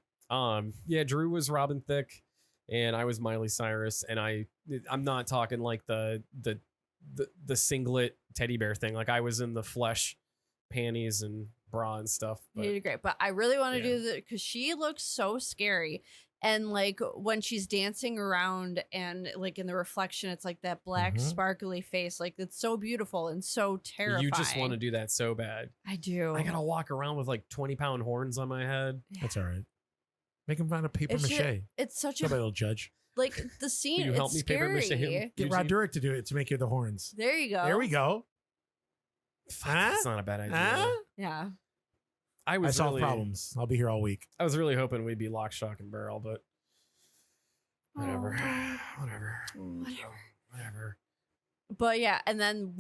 Yeah, Drew was Robin Thicke, and I was Miley Cyrus, and I'm not talking like the singlet teddy bear thing. Like I was in the flesh panties and bra and stuff. You But did great. But I really want to Yeah. do that because she looks so scary. And like when she's dancing around and like in the reflection, it's like that black Mhm. sparkly face. Like it's so beautiful and so terrifying. you just want to do that so bad. I do. I gotta walk around with like 20-pound horns on my head. That's all right. Make him find a paper It's mache. It's such Nobody a will judge. like the scene. you help it's me paper scary. mache him? Get Rod Durek to do it to make you the horns. There you go. There we go. Fuck, Huh? that's not a bad idea. Huh? Yeah. I solve problems. I'll be here all week. I was really hoping we'd be lock, shock, and barrel, but whatever. Oh. Whatever. But yeah, and then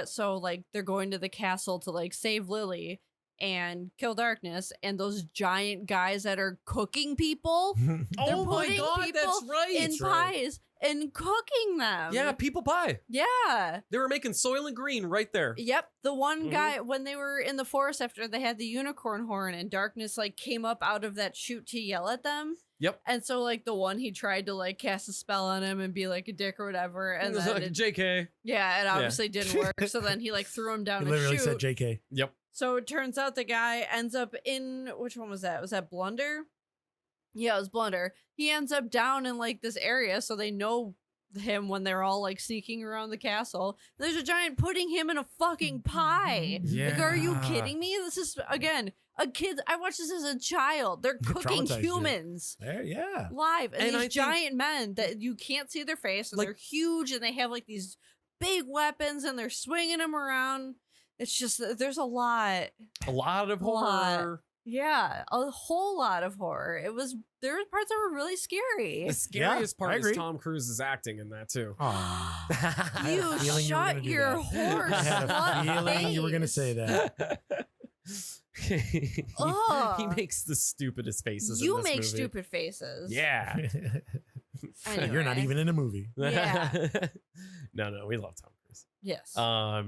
so like they're going to the castle to like save Lily and kill Darkness, and those giant guys that are cooking people Oh my putting god, people that's right. in pies and cooking them. Yeah, people pie. Yeah. They were making Soylent Green right there. Yep. The one Mhm. guy when they were in the forest after they had the unicorn horn and Darkness like came up out of that chute to yell at them. Yep. And so like the one he tried to like cast a spell on him and be like a dick or whatever, and It was then like, JK. yeah, it obviously didn't work. So then he like threw him He down a literally chute. said JK. Yep. So it turns out the guy ends up in which one was that? Was that Blunder? Yeah, it was Blunder. He ends up down in like this area, so they know him when they're all like sneaking around the castle. There's a giant putting him in a fucking pie. Yeah. Like, are you kidding me? This is again a kid. I watched this as a child. They're cooking Traumatized you. humans There, yeah. live, and And I these think- giant men that you can't see their face, and Like- they're huge, and they have like these big weapons, and they're swinging them around. It's just there's a lot. A lot of A lot. horror. Yeah, a whole lot of horror. There were parts that were really scary. The scariest I part is agree. Tom Cruise's acting in that too. Aw. I You had a feeling you were shut gonna do your that. horse I had a slut feeling you were going to face. say that. he, Ugh. he makes the stupidest faces. You in this make movie. stupid faces. Yeah. You're not Anyway. even in a movie. Yeah. no, we love Tom Cruise. Yes. I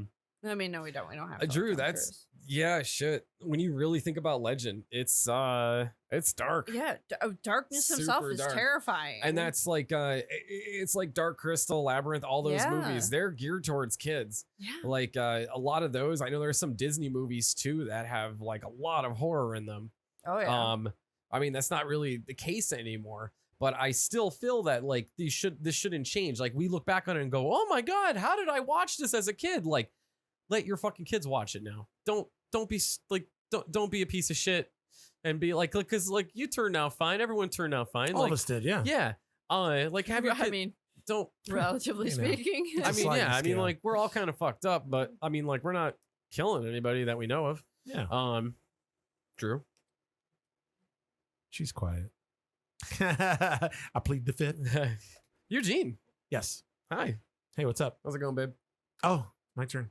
I mean, no, we don't. We don't have. to Drew, love Tom that's Cruise. yeah, shit. When you really think about Legend, it's dark. Yeah. Darkness himself Super is dark. terrifying. And that's like it's like Dark Crystal, Labyrinth, all those Yeah. movies. They're geared towards kids. yeah. Like a lot of those. I know there's some Disney movies too that have like a lot of horror in them. Oh yeah. I mean that's not really the case anymore. But I still feel that like this shouldn't change. Like we look back on it and go, oh my god, how did I watch this as a kid? Like, let your fucking kids watch it now. Don't be like don't be a piece of shit and be like because like you turned out fine. Everyone turned out fine. All like of us did, yeah. yeah. Like have your I kid, mean, don't. relatively You know. speaking. I It's a mean sliding yeah. I mean scale. like we're all kind of fucked up, but I mean like we're not killing anybody that we know of. Yeah. Drew. She's quiet. I plead the fifth. Eugene. Yes. Hi. Hey, what's up? How's it going, babe? Oh, my turn.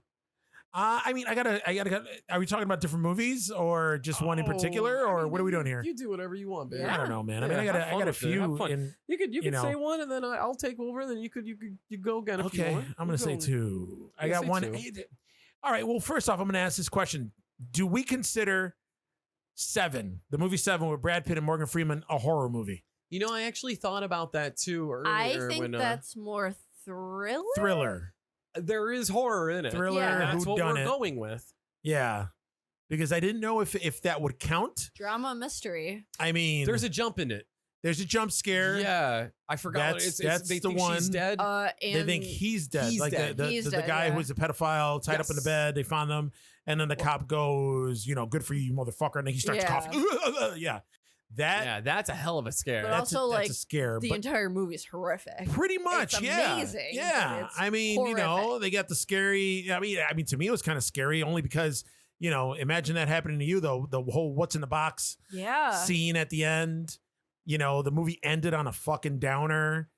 I mean, I gotta. Are we talking about different movies or just one in particular, Oh, I or mean, what are we doing here? You do whatever you want, babe. Yeah. I don't know, man. I mean, Yeah, I got have fun a with it. Have few. fun. In, You could know. say one, and then I'll take over, and then you go again if you okay, want. I'm gonna say two. I Yeah, got say one. two. All right. Well, first off, I'm gonna ask this question: do we consider Seven, the movie Seven with Brad Pitt and Morgan Freeman, a horror movie? You know, I actually thought about that too earlier. I think when, that's more thriller. Thriller. there is horror in it. Thriller. Yeah. And that's what we're whodunit. going with. Yeah. Because I didn't know if that would count. Drama mystery. I mean, There's a jump in it. There's a jump scare. Yeah, I forgot. That's they the think one. she's dead. And They think he's dead. he's like dead. the He's dead, guy yeah. who was a pedophile tied up in the Yes. bed. They found him, and then the cop goes, "Good for you, motherfucker," and then he starts Yeah. coughing. Yeah, Yeah, that's a hell of a scare. But that's also, that's a scare. the but entire movie is horrific. pretty much, It's yeah, amazing, yeah. but it's I mean, horrific. they got the scary. I mean, to me, it was kind of scary only because imagine that happening to you though. The whole "what's in the box" Yeah. scene at the end. The movie ended on a fucking downer.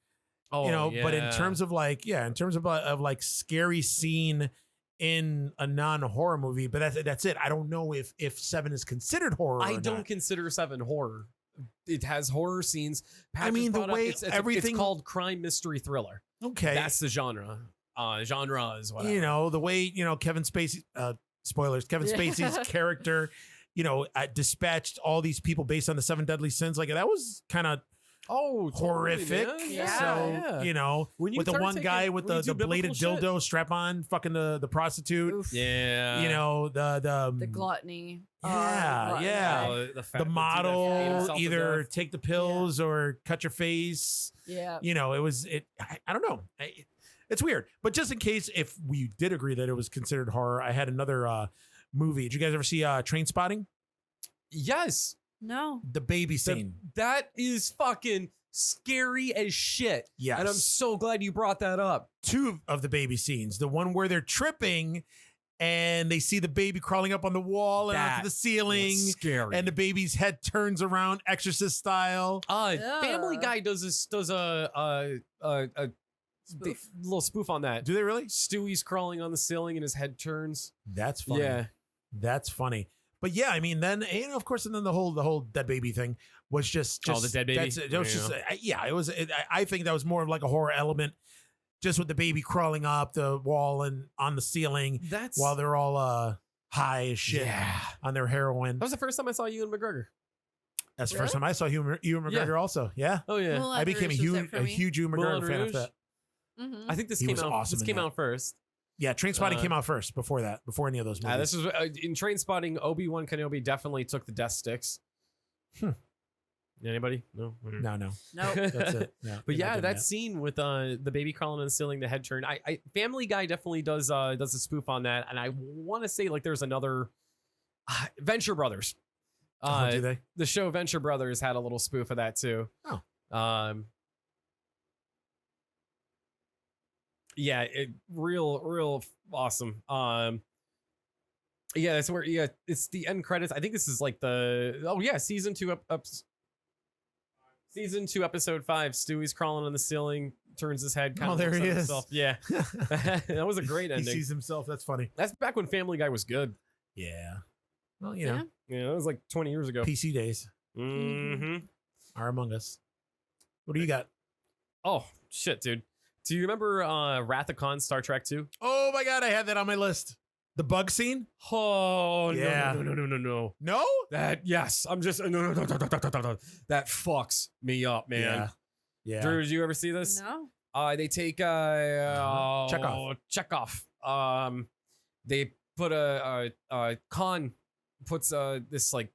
oh, But in yeah. terms of like scary scene in a non-horror movie, but that's it. I don't know if Seven is considered horror. I or don't not. consider Seven horror. It has horror scenes. I mean, the brought up- way it's everything- it's called crime mystery thriller. Okay, That's the genre. Genre is whatever. the way Kevin Spacey. Spoilers. Kevin Yeah. Spacey's character, dispatched all these people based on the 7 deadly sins. Like that was kind of Oh, totally, horrific. man. Yeah. So yeah. When you with the start one taking- guy with when you the do bladed biblical shit. dildo strap on, fucking the prostitute. Oof. Yeah. The gluttony. Yeah, gluttony. yeah. Oh, the the model himself to either death. take the pills or cut your face. Yeah. I don't know. It's weird. But just in case, if we did agree that it was considered horror, I had another movie. Did you guys ever see Train Spotting? Yes. No. The baby The- scene. that is fucking scary as shit. Yes. And I'm so glad you brought that up. 2 of the baby scenes. The one where they're tripping and they see the baby crawling up on the wall and onto That the ceiling. was scary. And the baby's head turns around Exorcist style. Family Yeah. Guy does a Spoof. little spoof on that. Do they really? Stewie's crawling on the ceiling and his head turns. That's funny. Yeah. That's funny. But yeah, I mean, then of course, and then the whole dead baby thing was just Oh, the dead baby? It was just Yeah. it was. I think that was more of like a horror element, just with the baby crawling up the wall and on the ceiling That's while they're all high as shit Yeah. on their heroin. That was the first time I saw Ewan McGregor. That's the Really? first time I saw Ewan McGregor. Also, yeah, Oh yeah. Moulin I became a Rouge was it for me. huge Ewan McGregor Moulin fan Rouge? after that. Mhm. I think this He came was out. awesome This in came that. out first. Yeah, Train Spotting Uh, came out first before any of those movies. This was in Train Spotting. Obi-Wan Kenobi definitely took the death sticks. Hmm. Anybody? No. no, Nope. that's it. No, But you're not yeah, doing that scene with the baby crawling on the ceiling, the head turn. I Family Guy definitely does a spoof on that, and I want to say like there's another Venture Brothers. Oh, do they? The show Venture Brothers had a little spoof of that too. Oh. Yeah, real awesome. Yeah, that's where it's the end credits. I think this is like season 2 season 2 episode 5. Stewie's crawling on the ceiling, turns his head. Oh, there looks he at is. himself. Yeah, that was a great He ending. sees himself. That's funny. That's back when Family Guy was good. Yeah. Well, Yeah. Yeah, that was like 20 years ago. PC days Mm-hmm. are among us. What do you got? Oh shit, dude. Do you remember Wrath of Khan Star Trek 2? Oh my god, I had that on my list. The bug scene? Oh Yeah. no. No? That yes, I'm just no. That fucks me up, man. Yeah. Drew, did you ever see this? No. They take Chekhov. They put Khan puts this like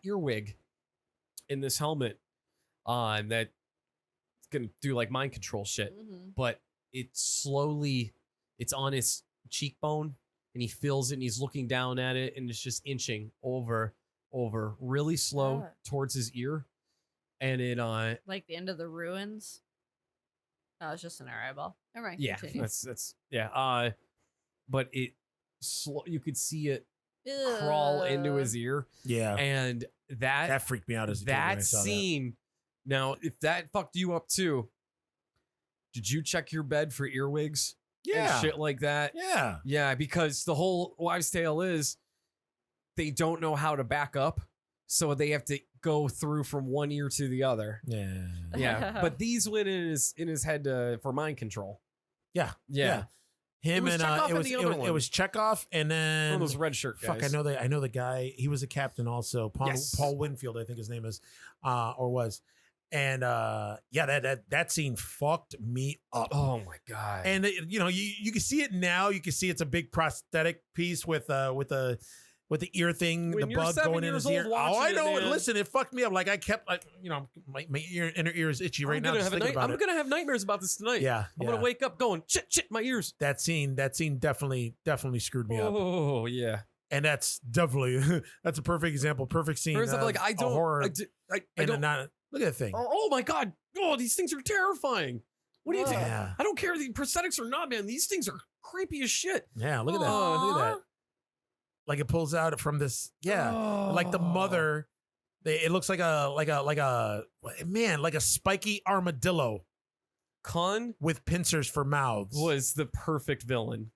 earwig in this helmet on that's gonna do like mind control shit, Mhm. but it's on his cheekbone and he feels it and he's looking down at it and it's just inching over really slow Yeah. towards his ear, and it Like the end of the ruins. No, it's just in our eyeball. All right. yeah, Continue. that's yeah. But it you could see it crawl into Ugh. his ear, Yeah. and That freaked me out as a kid when I that saw scene. Now, if that fucked you up too, did you check your bed for earwigs Yeah. and shit like that? Yeah. Yeah, because the whole wives' tale is they don't know how to back up, so they have to go through from one ear to the other. Yeah. Yeah, but these went in his head for mind control. Yeah. Yeah, Him was and Chekhov and it was the other it one. was Chekhov and one then of those red shirt guys. fuck, I know the guy. He was a captain also. Yes. Paul Winfield, I think his name is, or was. And that scene fucked me up. Oh my god! And you can see it now. You can see it's a big prosthetic piece with a with the ear thing, When the you're bug 7 going in years his ear. old Oh, I watching know. it, man. Listen, it fucked me up. Like I kept, like, my inner ear is itchy right now. Just thinking about I'm it. gonna have nightmares about this tonight. Yeah, I'm gonna wake up going shit, my ears. That scene definitely screwed me up. Oh yeah. And that's definitely that's a perfect example, perfect scene. Whereas I'm of like, I a don't, horror I and don't. not look at the thing. Oh my god! Oh, these things are terrifying. What do you think? Yeah, I don't care if the prosthetics or not, man. These things are creepy as shit. yeah. Look at that. Aw. Look at that. Like it pulls out from this. Yeah, like the Oh. mother. It looks like a man, like a spiky armadillo Khan with pincers for mouths. was the perfect villain.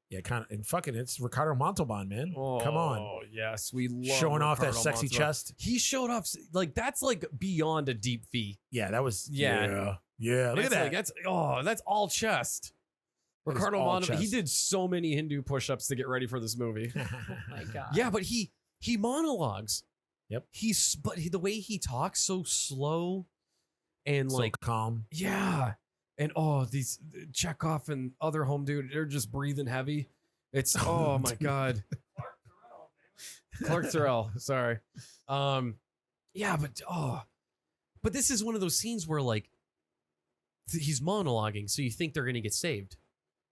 Yeah, kind of. And fucking, it's Ricardo Montalban, man. Oh, Come on, yes, we love showing off that Ricardo sexy Montalban. chest. He showed off like that's like beyond a deep V. Yeah, that was. Yeah. Yeah. Look at that. That's all chest. That is Ricardo all Montalban. He chest. did so many Hindu push-ups to get ready for this movie. Oh my god. Yeah, but he monologues. Yep. The way he talks so slow and So like calm. yeah, and these Chekhov and other home dude, they're just breathing heavy. It's oh my god. Clark Terrell, sorry. Yeah, but this is one of those scenes where like he's monologuing, so you think they're gonna get saved.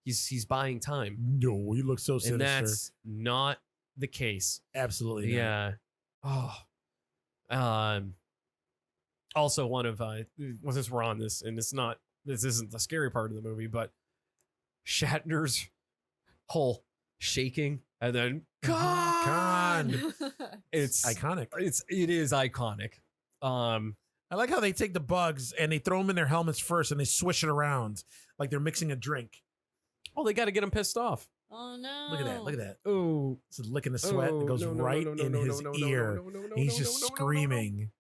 He's buying time, No, he looks so and sinister. that's not the case. Absolutely. Not. Yeah. Also, one of since we're on this, and this isn't the scary part of the movie, but Shatner's whole shaking and then Khan. It's iconic. It is iconic. I like how they take the bugs and they throw them in their helmets first and they swish it around like they're mixing a drink. Oh, they got to get him pissed off. Oh no. Look at that. Look at that. Oh, It's licking the sweat. oh, It goes no, no, right no, no, in no, his no, no, ear. no, no, no, no, He's no, just no, no, no, no. screaming.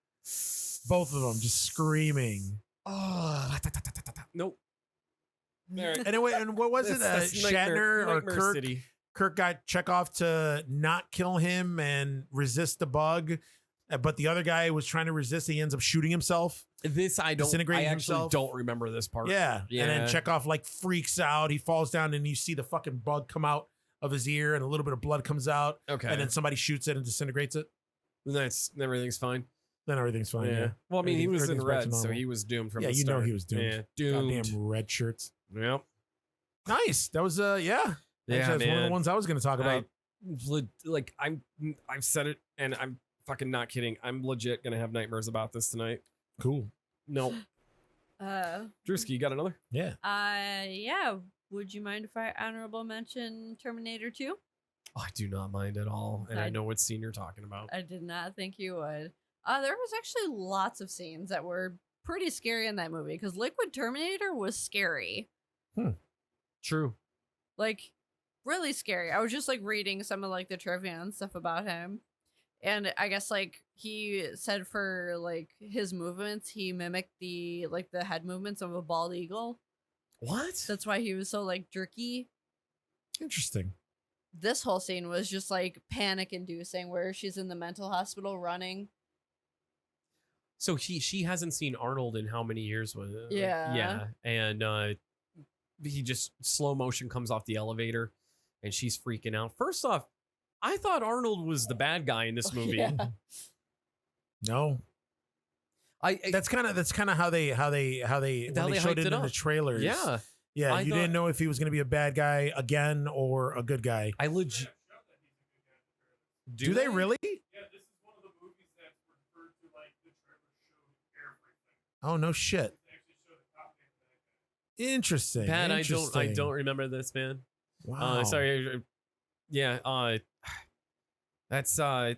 Both of them just screaming. Oh, nope. There. Anyway, and what was it? That's Shatner or Nightmare Kirk? City. Kirk got Chekhov to not kill him and resist the bug, but the other guy was trying to resist. He ends up shooting himself. This I Disintegrating actually himself. don't remember this part. Yeah. And then Yeah. Chekhov like freaks out. He falls down and you see the fucking bug come out of his ear and a little bit of blood comes out. Okay. And then somebody shoots it and disintegrates it. Everything's fine. Then everything's fine. Yeah. Well, I mean, he was in Everything's back to red, so normal. he was doomed from Yeah, the you know start. he was doomed. Yeah, doomed. Goddamn red shirts. Yep. Nice. That was yeah. Yeah, Actually, that's one of the man. ones I was going to talk about. I've said it, and I'm fucking not kidding. I'm legit gonna have nightmares about this tonight. Cool. No, Drewski, you got another? Yeah. Yeah. Would you mind if I honorable mention Terminator 2? Oh, I do not mind at all, and I I- know what scene you're talking about. I did not think you would. There was actually lots of scenes that were pretty scary in that movie because Liquid Terminator was scary. True. Like, really scary. I was just like reading some of like the trivia and stuff about him. And I guess like he said for like his movements, he mimicked the head movements of a bald eagle. What? That's why he was so like jerky. Interesting. This whole scene was just like panic inducing where she's in the mental hospital running. So she hasn't seen Arnold in how many years? Was it? Yeah. Yeah, and he just slow motion comes off the elevator, and she's freaking out. First off, I thought Arnold was the bad guy in this movie. Yeah. No. That's kind of how they How when they they showed hyped it it in the up. trailers. Yeah, Yeah, I you thought- didn't know if he was going to be a bad guy again or a good guy. I legit. Do they really? Yeah, this is one of the movies that's referred to like the trailer showed everything. Oh no shit. It actually showed a cop name of that guy. Interesting. Pat, I Interesting. don't remember this, man. Wow. Sorry. Yeah. That's This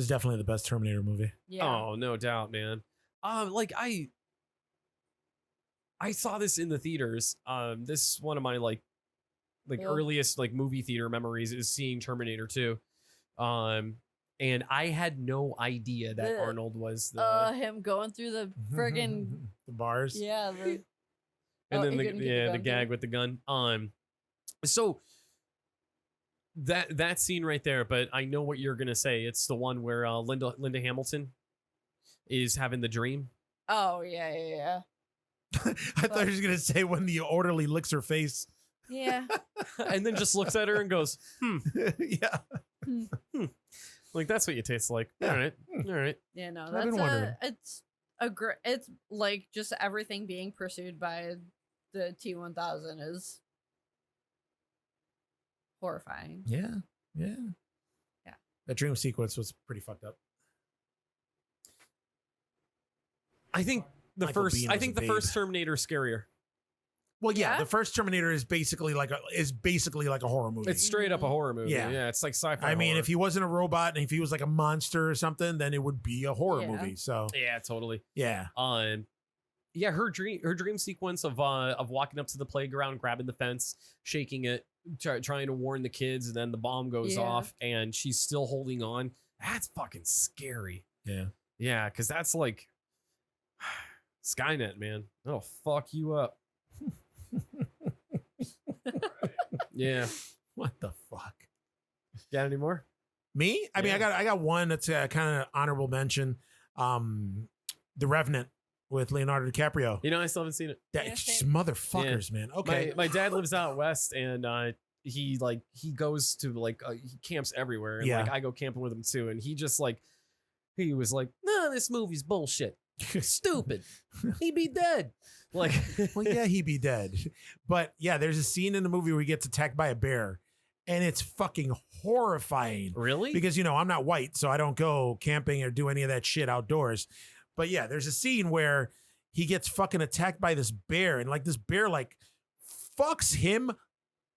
is definitely the best Terminator movie. Yeah. Oh, no doubt, man. Like I saw this in the theaters. This is one of my like Ugh. earliest like movie theater memories is seeing Terminator 2. And I had no idea that The- Arnold was the Him going through the friggin' the bars. yeah. and then he the couldn't get the gun gag through. with the gun. So that scene right there, but I know what you're gonna say. It's the one where Linda Hamilton is having the dream. Oh yeah. I thought he was going to say when the orderly licks her face. Yeah. And then just looks at her and goes, Yeah. Like that's what you taste like. Yeah. All right. Yeah, no, I've that's been wondering. it's like just everything being pursued by the T-1000 is horrifying. Yeah. Yeah. That dream sequence was pretty fucked up. I think the Michael first. Biehn I was think a the babe. first Terminator is scarier. Well, yeah, Yeah? the first Terminator is basically like a horror movie. It's straight up a horror movie. Yeah. Yeah, it's like sci-fi. I mean, horror. if he wasn't a robot and if he was like a monster or something, then it would be a horror Yeah. movie. So yeah, totally. yeah, Yeah, her dream sequence of walking up to the playground, grabbing the fence, shaking it, trying to warn the kids, and then the bomb goes Yeah. off, and she's still holding on. That's fucking scary. yeah. Yeah, because that's like Skynet, man. That'll fuck you up. Yeah. What the fuck? Got any more? Me? I mean, Yeah. I got one that's kind of honorable mention. The Revenant with Leonardo DiCaprio. You know, I still haven't seen it. That Yeah, just same. motherfuckers, man. Okay. My dad lives out west, and he goes to he camps everywhere, and Yeah. I go camping with him too, and he was like, no, this movie's bullshit, stupid. He'd be dead. Like, Well, yeah, he'd be dead. But yeah, there's a scene in the movie where he gets attacked by a bear, and it's fucking horrifying. really? Because I'm not white, so I don't go camping or do any of that shit outdoors. But yeah, there's a scene where he gets fucking attacked by this bear, and this bear fucks him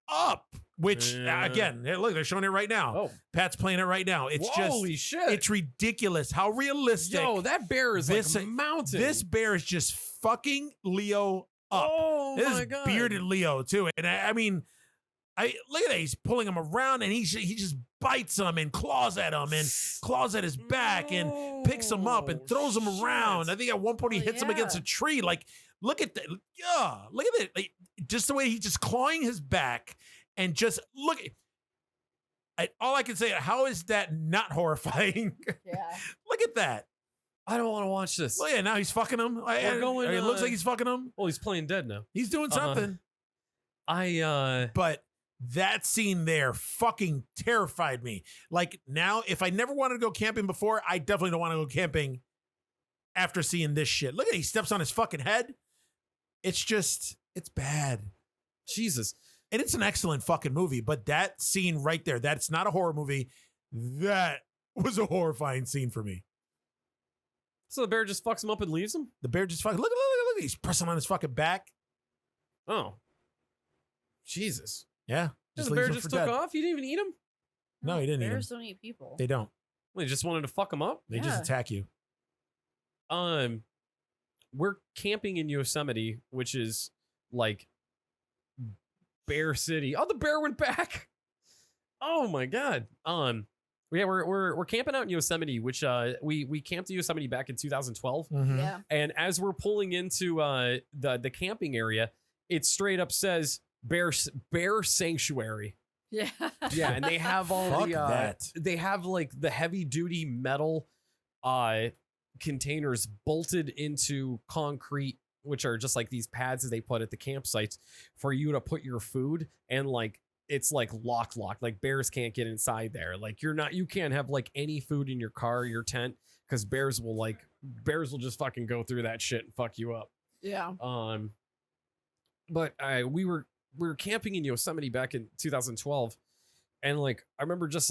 up. Which again, hey, look, they're showing it right now. Oh, Pat's playing it right now. It's holy shit! it's ridiculous how realistic. Yo, that bear is this- like a mountain. This bear is just fucking Leo up. Oh This my is god, bearded Leo too, and I mean, I look at that. He's pulling him around, and he just bites him and claws at him and claws at his back and picks him up and throws him around. I think at one point he Oh, hits him against a yeah. tree. Look at that. Yeah, look at it. Just the way he's just clawing his back and just look. All I can say, how is that not horrifying? Yeah. Look at that. I don't want to watch this. Well, yeah, now he's fucking him. It looks like he's fucking him. Well, he's playing dead now. He's doing something. But that scene there fucking terrified me. Now, if I never wanted to go camping before, I definitely don't want to go camping after seeing this shit. Look at it. He steps on his fucking head. It's bad. Jesus. And it's an excellent fucking movie. But that scene right there, that's not a horror movie. That was a horrifying scene for me. So the bear just fucks him up and leaves him? The bear just fucking, look. He's pressing on his fucking back. Oh. Jesus. Yeah. The leaves bear him just for took dead. off? You didn't even eat him? No, he didn't eat him. Bears don't eat people. They don't. Well, he just wanted to fuck him up? They just Yeah. attack you. We're camping in Yosemite, which is like Bear City. Oh, the bear went back. Oh my god. Yeah, we're camping out in Yosemite, which we camped in Yosemite back in 2012. Mhm. Yeah. And as we're pulling into the camping area, it straight up says bear sanctuary. Yeah. Yeah, and they have all Fuck the that. they have the heavy duty metal containers bolted into concrete, which are just like these pads that they put at the campsites for you to put your food, and it's locked. Like bears can't get inside there. You can't have any food in your car or your tent, because bears will just fucking go through that shit and fuck you up. Yeah. But we were camping in Yosemite back in 2012, and I remember just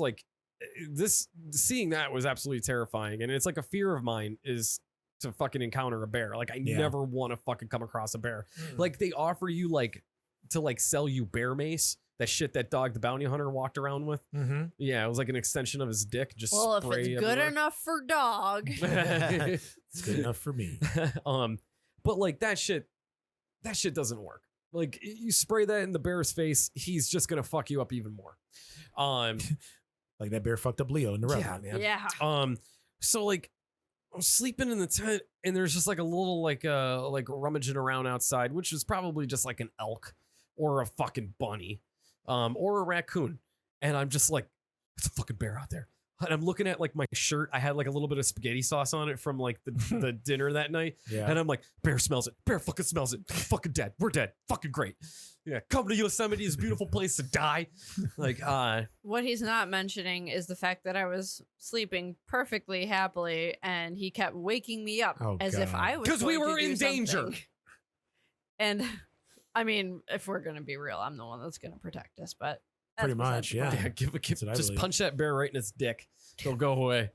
seeing that was absolutely terrifying, and it's a fear of mine is to fucking encounter a bear. I Yeah. never want to fucking come across a bear. Mm. They offer you to sell you bear mace, that shit that Dog the Bounty Hunter walked around with. Mm-hmm. Yeah, it was like an extension of his dick. Just Well, if spray it's good everywhere. enough for dog. It's good enough for me. But that shit doesn't work. You spray that in the bear's face, he's just gonna fuck you up even more. Like that bear fucked up Leo in the Yeah, Revenant. man. Yeah. So I'm sleeping in the tent, and there's just a little rummaging around outside, which is probably just an elk or a fucking bunny, or a raccoon, and I'm just it's a fucking bear out there. And I'm looking at like my shirt. I had like a little bit of spaghetti sauce on it from like the dinner that night. Yeah. And I'm like, Bear smells it. Bear fucking smells it. Fucking dead. We're dead. Fucking great. Yeah. Come to Yosemite is a beautiful place to die. Like, What he's not mentioning is the fact that I was sleeping perfectly happily and he kept waking me up as if I was 'cause we going to were do in danger. something. And I mean, if we're going to be real, I'm the one that's going to protect us, but Pretty that's much, besides the yeah. point. That's what I just believe. punch that bear right in its dick. It'll go away.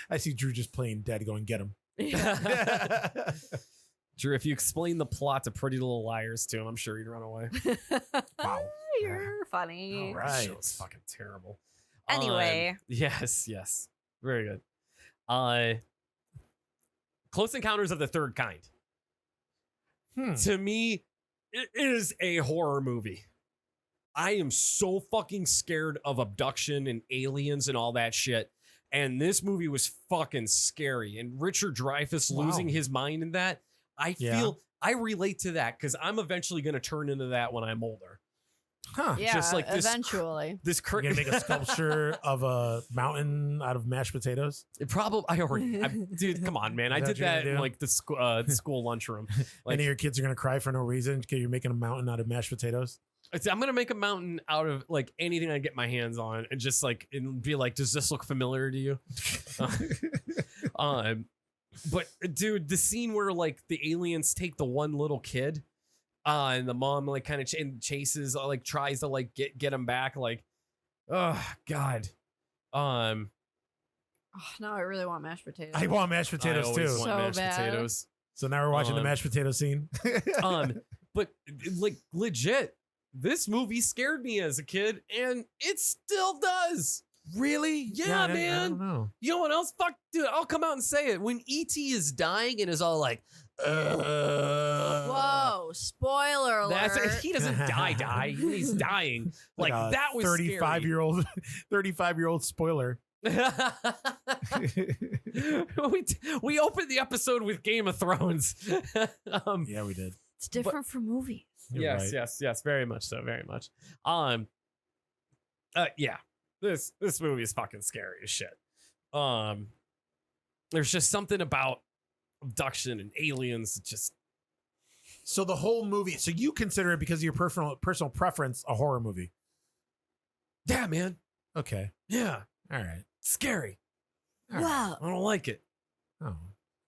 I see Drew just playing dead going, get him. Yeah. Drew, if you explain the plot to Pretty Little Liars to him, I'm sure he'd run away. Wow. You're funny. All right. Show's fucking terrible. Anyway. Yes. Very good. Close Encounters of the Third Kind. To me, it is a horror movie. I am so fucking scared of abduction and aliens and all that shit. And this movie was fucking scary. And Richard Dreyfuss losing his mind in that, I feel I relate to that because I'm eventually going to turn into that when I'm older. Huh. Yeah, Just like this eventually. This You're going to make a sculpture of a mountain out of mashed potatoes? Dude, come on, man. I Is that did what you're that gonna in do? like the school lunchroom. Like, Any of your kids are going to cry for no reason because you're making a mountain out of mashed potatoes? I'm gonna make a mountain out of like anything I get my hands on, and just like and be like, does this look familiar to you? But dude, the scene where like the aliens take the one little kid, and the mom like kind of chases, like tries to like get him back, like, oh god, Oh, now I really want mashed potatoes. I want mashed potatoes I too. always want So mashed bad. potatoes. So now we're watching the mashed potato scene. But like legit, this movie scared me as a kid, and it still does. Really? Yeah, I man. don't know. You know what else? Fuck, dude, I'll come out and say it. When E.T. is dying and is all like, Whoa, spoiler alert. that's it. He doesn't die. He's dying. Like a that was 35-year-old spoiler. we opened the episode with Game of Thrones. Yeah, we did. It's different from movies. You're right. yes, very much so, very much. Yeah, this movie is fucking scary as shit. There's just something about abduction and aliens that just. So the whole movie. So you consider it because of your personal preference a horror movie? Yeah, man. Okay. Yeah, All right. scary. All right. Wow. I don't like it. Oh,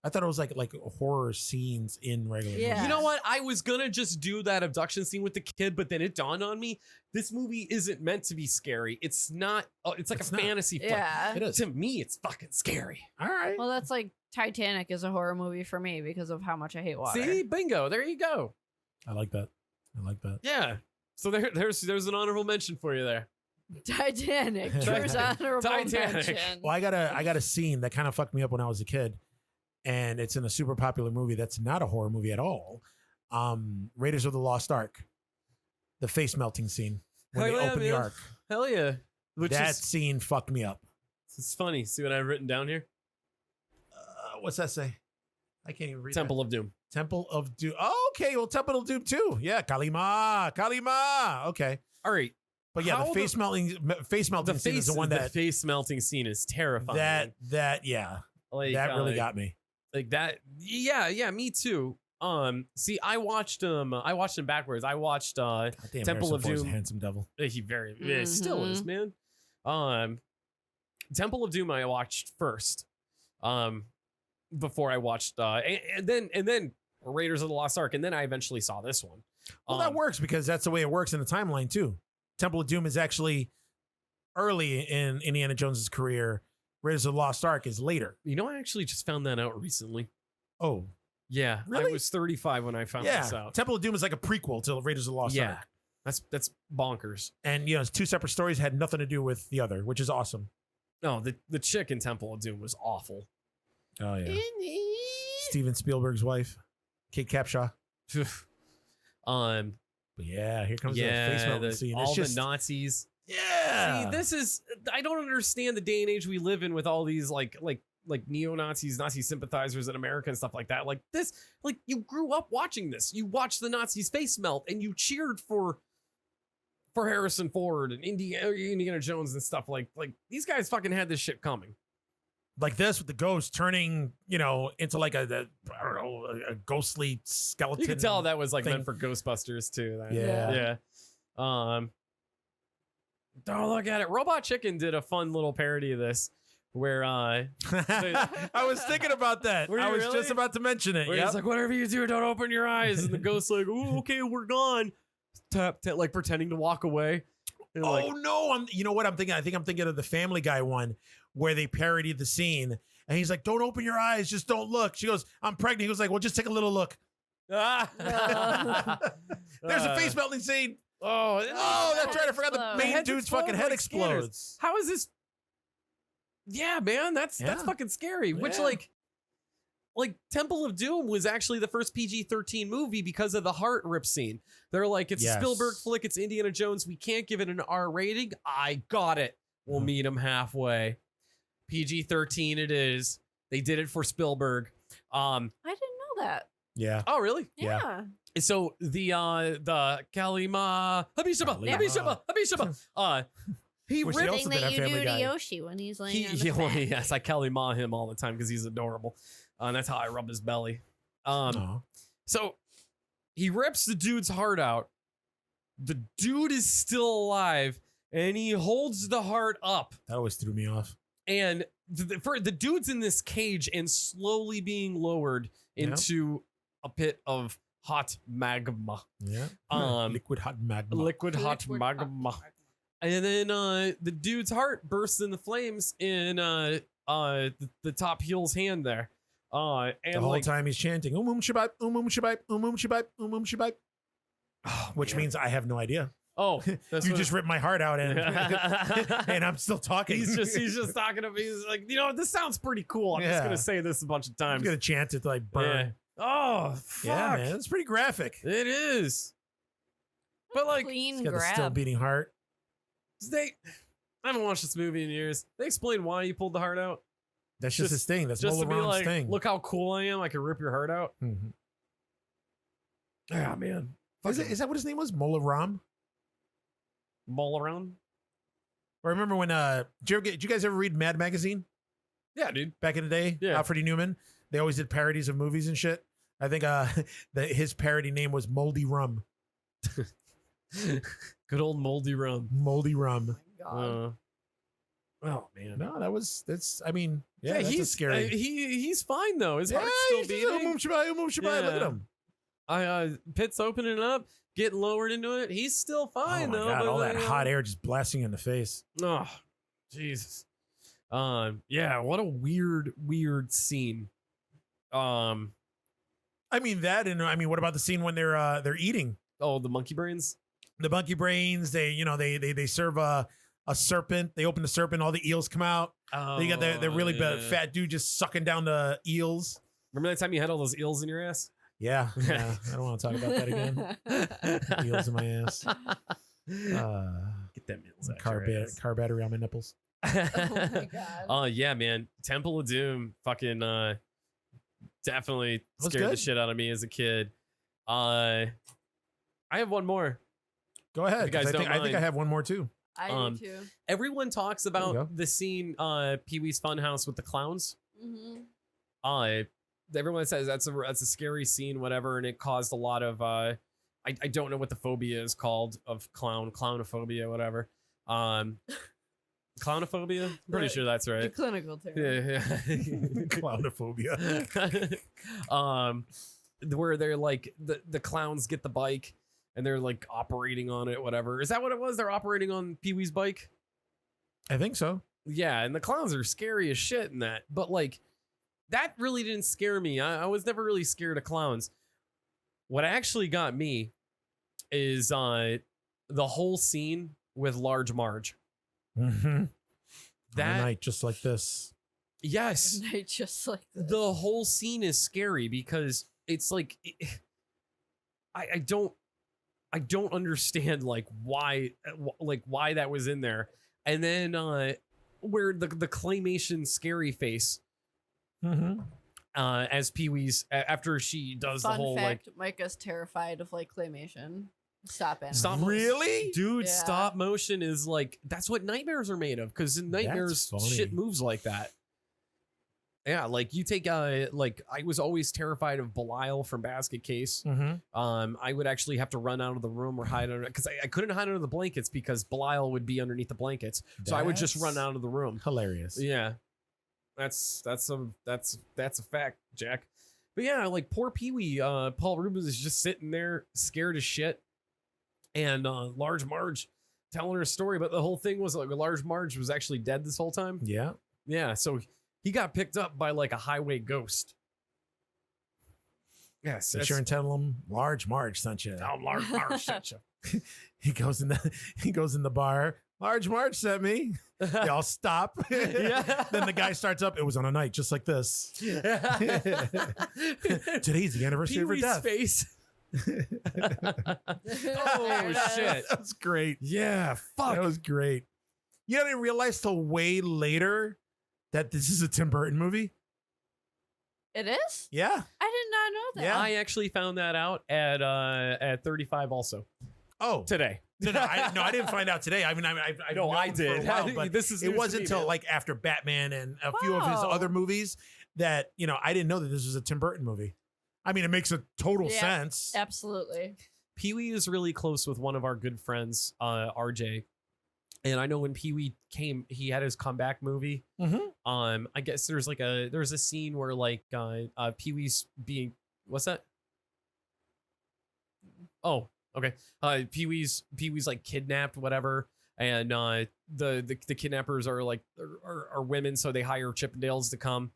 I thought it was like horror scenes in regular Yeah. movies. You know what? I was gonna just do that abduction scene with the kid, but then it dawned on me: this movie isn't meant to be scary. It's not. It's like It's a not. fantasy flick. Yeah. It is. To me, it's fucking scary. All right. Well, that's like Titanic is a horror movie for me because of how much I hate water. See, bingo. There you go. I like that. Yeah. So there's an honorable mention for you there. Titanic. Drew's honorable Titanic. mention. Well, I got a scene that kind of fucked me up when I was a kid, and it's in a super popular movie that's not a horror movie at all. Raiders of the Lost Ark, the face melting scene when Hell they yeah, open the man. ark. Hell yeah. Which That is scene fucked me up. it's funny. See what I've written down here? What's that say? I can't even read. Temple of Doom. that. Temple of Doom. Oh, okay. Well, Temple of Doom too. Yeah, Kalima. Okay, All right. but yeah, How the face melting The scene is the one that face melting scene is terrifying. that yeah, like, that really got me. like that. Yeah, me too. See, I watched him backwards. I watched God damn, Temple Harrison of Ford's a Doom. handsome devil. He still is, man. Temple of Doom I watched first. Before I watched and then Raiders of the Lost Ark, and then I eventually saw this one. Well, that works because that's the way it works in the timeline too. Temple of Doom is actually early in Indiana Jones's career. Raiders of the Lost Ark is later. You know, I actually just found that out recently. Oh, Yeah, Really? I was 35 when I found this yeah. out. Temple of Doom is like a prequel to Raiders of the Lost Yeah, Ark. that's bonkers. And it's two separate stories, had nothing to do with the other, which is awesome. No, the chick in Temple of Doom was awful. Oh yeah. Steven Spielberg's wife, Kate Capshaw. um, But yeah, here comes the face yeah, melting scene. It's all just, the Nazis. yeah. See, this is I don't understand the day and age we live in with all these like neo-Nazis, Nazi sympathizers in America and stuff like that. Like this, like you grew up watching this. You watched the Nazis face melt and you cheered for for Harrison Ford and Indiana Jones and stuff. Like these guys fucking had this shit coming. Like this with the ghost turning, into like I don't know, a ghostly skeleton. You could tell that was like thing. meant for Ghostbusters too. Yeah. Don't look at it. Robot Chicken did a fun little parody of this where I was thinking about that. Were you I was really? just about to mention it. where Yeah. it's like, whatever you do, don't open your eyes. And the ghost's like, oh, okay, we're gone. Tap, like pretending to walk away. And Oh like, no! You know what I'm thinking? I think I'm thinking of the Family Guy one where they parodied the scene, and he's like, "Don't open your eyes, just don't look." She goes, "I'm pregnant." He goes like, "Well, just take a little look." There's a face melting scene. Oh, That's right. I forgot the Explodes. main Heads dude's explode fucking head like scanners. explodes. How is this? Yeah, man, that's Yeah. fucking scary. Which Yeah. like Temple of Doom was actually the first PG-13 movie because of the heart rip scene. They're like, it's Yes. a Spielberg flick, it's Indiana Jones. We can't give it an R rating. I got it. We'll Mhm. meet him halfway. PG-13 it is. They did it for Spielberg. I didn't know that. Yeah. Oh, really? Yeah. Yeah. So the Kalima Habishaba Yeah. Habishaba he Which they ripped also Thing did that our you Family do Guy. to Yoshi when he's laying on the well, back. yes, I Kalima him all the time because he's adorable. And that's how I rub his belly. Oh. So he rips the dude's heart out. The dude is still alive, and he holds the heart up. That always threw me off. And for the dude's in this cage and slowly being lowered into a pit of hot magma. Yeah. Liquid hot magma. Liquid hot magma. And then the dude's heart bursts into flames in the top heel's hand there. And The whole like, time he's chanting shabai, shabai, shabai, shabai. Which means I have no idea. oh, that's You what- just ripped my heart out and and I'm still talking. he's just talking to me. He's like, this sounds pretty cool. I'm just Yeah. gonna say this a bunch of I'm times. gonna chant it till I burn. Yeah. Oh, fuck. Yeah, man, it's pretty graphic. It is. But like, Clean He's got the still grab. beating heart. I haven't watched this movie in years. They explain why you pulled the heart out. That's just his thing. That's Just Mola to be Ram's like, thing. look how cool I am. I can rip your heart out. Mhm. Yeah, man. Is that what his name was? Mola Ram? Ball around? Or remember when did you guys ever read Mad Magazine Yeah, dude. back in the day? Yeah. Alfred E. Newman. They always did parodies of movies and shit. I think his parody name was Moldy Rum. Good old moldy rum. Moldy Rum. God. Oh man. No, that's I mean, yeah, Yeah, that's he's scary. he's fine though. His heart's he's still just, beating. shabai. Look at Yeah. him. Pit's opening up, getting lowered into it. He's still fine Oh my though. God, but, all that you know, hot air just blasting in the face. Oh, Jesus. Yeah, what a weird scene. I mean that, and I mean, what about the scene when they're eating Oh, the monkey brains. the monkey brains? They they serve a serpent. They open the serpent, all the eels come out. Oh, They got the really yeah. fat dude just sucking down the eels. Remember that time you had all those eels in your ass? Yeah, I don't want to talk about that again. Eels in my ass. Get them eels out your ass. Car battery on my nipples. Oh my God. Oh yeah, man. Temple of Doom fucking definitely Was scared the good. shit out of me as a kid. I have one more. Go ahead. You guys 'cause I don't think I mind. have one more too. I do too. Everyone talks you go. about the scene Pee-wee's Funhouse with the clowns. Mm-hmm. Everyone says that's a scary scene, whatever, and it caused a lot of I don't know what the phobia is called of clownophobia, whatever. Clownophobia? I'm pretty The- sure that's The right. clinical term. Yeah. Clownophobia. Where they're like the clowns get the bike and they're like operating on it, whatever. Is that what it was? They're operating on Pee-wee's bike? I think so. Yeah, and the clowns are scary as shit in that. But like that really didn't scare me. I was never really scared of clowns. What actually got me is the whole scene with Large Marge. Mm-hmm. That night, just like this. yes. Night just like this. The whole scene is scary because it's like I don't understand like why that was in there. And then where the claymation scary face Mm-hmm. as Pee-wee's after she does Fun the whole fact, Micah's terrified of like claymation. Stop it. Stop Really? Dude, Yeah. stop motion is like that's what nightmares are made of, because in nightmares funny. shit moves like that. Yeah, like you take like I was always terrified of Belial from Basket Case. Mm-hmm. I would actually have to run out of the room or hide under, because I couldn't hide under the blankets because Belial would be underneath the blankets. So I would just run out of the room. Hilarious. Yeah. That's a fact, Jack. But yeah, like poor Pee-wee, Paul Rubens is just sitting there scared as shit. And Large Marge telling her story, but the whole thing was like Large Marge was actually dead this whole time. Yeah. Yeah, so he got picked up by like a highway ghost. Yes, Be sure and tell him Large Marge sent you. Oh, Large Marge sent you. He goes in the bar. Large Marge sent me. They all stop. Yeah. Then the guy starts up. It was on a night just like this. Today's the anniversary of her Pee-wee's death. face. Oh shit! That was great. Yeah, fuck. That was great. You didn't realize till way later that this is a Tim Burton movie? It is? Yeah. I did not know that. Yeah. I actually found that out at 35 also Oh. today. No, I didn't find out today. I mean, I No, known I for did. a while, but This is it news to wasn't me, until man. like after Batman and a few of his Oh. other movies that, I didn't know that this was a Tim Burton movie. I mean, it makes a total Yeah. sense. Absolutely. Pee-wee is really close with one of our good friends, RJ. And I know when Pee-wee came, he had his comeback movie. Mm-hmm. I guess there's a scene where like Pee-wee's being, what's that? Oh, okay. Pee-wee's like kidnapped, whatever. And the kidnappers are like are women, so they hire Chippendales to come.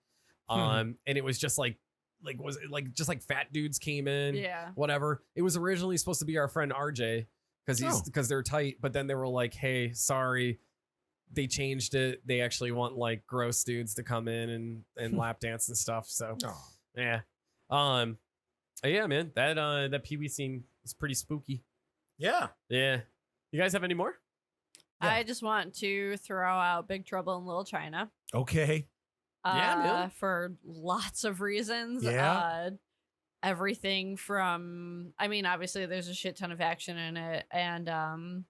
And it was just like was it like just like fat dudes came in, Yeah. whatever. It was originally supposed to be our friend RJ because they're tight, but then they were like, hey, sorry, they changed it. They actually want like gross dudes to come in and lap dance and stuff. So yeah. Yeah, man, that Pee-wee scene is pretty spooky. Yeah. Yeah. You guys have any more? Yeah. I just want to throw out Big Trouble in Little China. Okay. Yeah, man. For lots of reasons. Yeah. Everything from, I mean, obviously there's a shit ton of action in it, and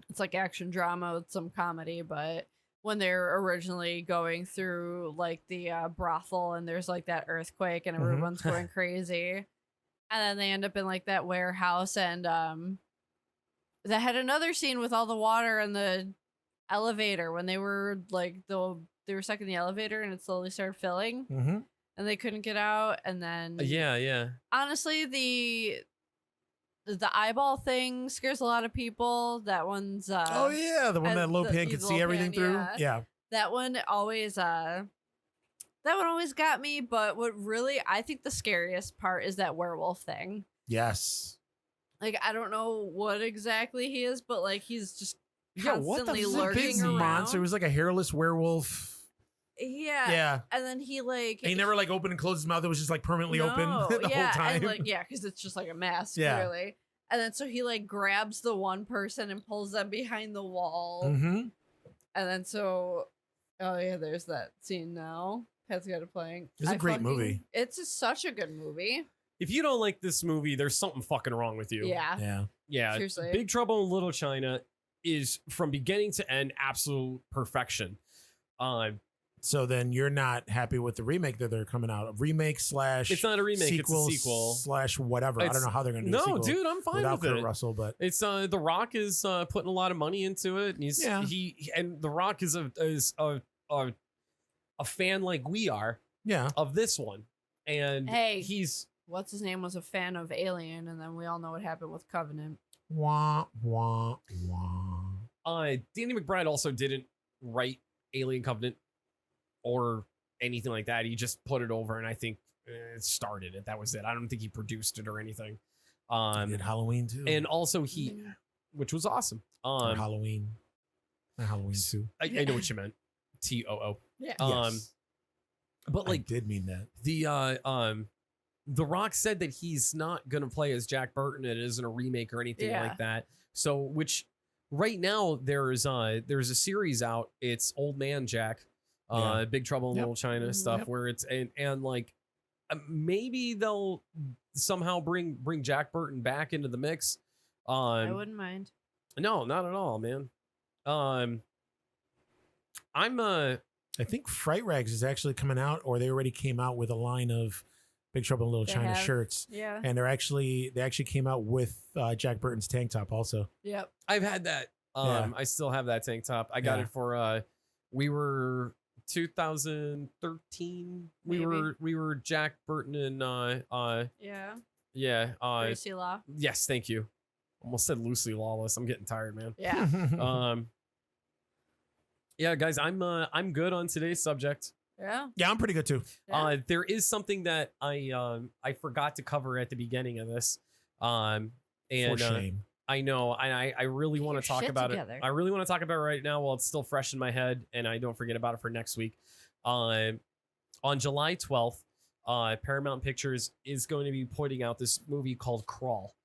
it's like action drama with some comedy, but when they're originally going through like the brothel and there's like that earthquake and everyone's going crazy, and then they end up in like that warehouse, and that had another scene with all the water and the elevator when they were like they were stuck in the elevator and it slowly started filling Mm-hmm. and they couldn't get out, and then Yeah. honestly the eyeball thing scares a lot of people. That one's Oh yeah, the one that Lo Pan could see everything through. Yeah. that one always got me. But what really, I think the scariest part is that werewolf thing. Yes. Like, I don't know what exactly he is, but like he's just Yeah, what the constantly fuck? It was a big lurking around. monster. It was like a hairless werewolf. Yeah. Yeah. And then he like And he never like opened and closed his mouth. It was just like permanently open No, the yeah, whole time. And like, yeah, because it's just like a mask, Yeah. clearly. And then so he like grabs the one person and pulls them behind the wall. Mm-hmm. And then so, oh yeah, there's that scene now. Pat's got it playing. It's a great movie. It's such a good movie. If you don't like this movie, there's something fucking wrong with you. Yeah. Yeah. Yeah. Seriously. Big Trouble in Little China is from beginning to end absolute perfection. So then you're not happy with the remake that they're coming out. A remake slash It's not a remake, sequel, it's a sequel. slash whatever. I It's- don't know how they're gonna do a No, sequel dude, I'm fine without with Kurt it. Russell, but It's The Rock is putting a lot of money into it, and and The Rock is a fan like we are yeah. of this one, and Hey. he's What's his name was a fan of Alien, and then we all know what happened with Covenant. Wah wah wah. Danny McBride also didn't write Alien Covenant or anything like that. He just put it over, and I think started it. That was it. I don't think he produced it or anything. He did Halloween too. And also he, which was awesome. Or Halloween. Not Halloween too. I know what you meant. TOO. Yeah. Yes. But I like did mean that. The Rock said that he's not gonna play as Jack Burton. It isn't a remake or anything Yeah. like that. So, which right now there's a series out. It's Old Man Jack, Yeah. Big Trouble in Yep. Little China Mhm. stuff, Yep. where it's and like maybe they'll somehow bring Jack Burton back into the mix. I wouldn't mind. No, not at all, man. I'm I think Fright Rags is actually coming out, or they already came out with a line of Big Trouble in Little They China have. shirts, Yeah. and they actually came out with Jack Burton's tank top also. Yep. I've had that. Yeah. I still have that tank top. I got Yeah. it for we were 2013. We were Jack Burton and Yeah. yeah, Gracie Law. yes, thank you. Almost said loosely lawless. I'm getting tired, man. Yeah. Yeah, guys, I'm good on today's subject. Yeah. Yeah, I'm pretty good too. Yeah. There is something that I forgot to cover at the beginning of this. And For shame. I know, and I really Get want your to talk shit about together. it. I really want to talk about it right now while it's still fresh in my head, and I don't forget about it for next week. On July 12th, Paramount Pictures is going to be putting out this movie called Crawl.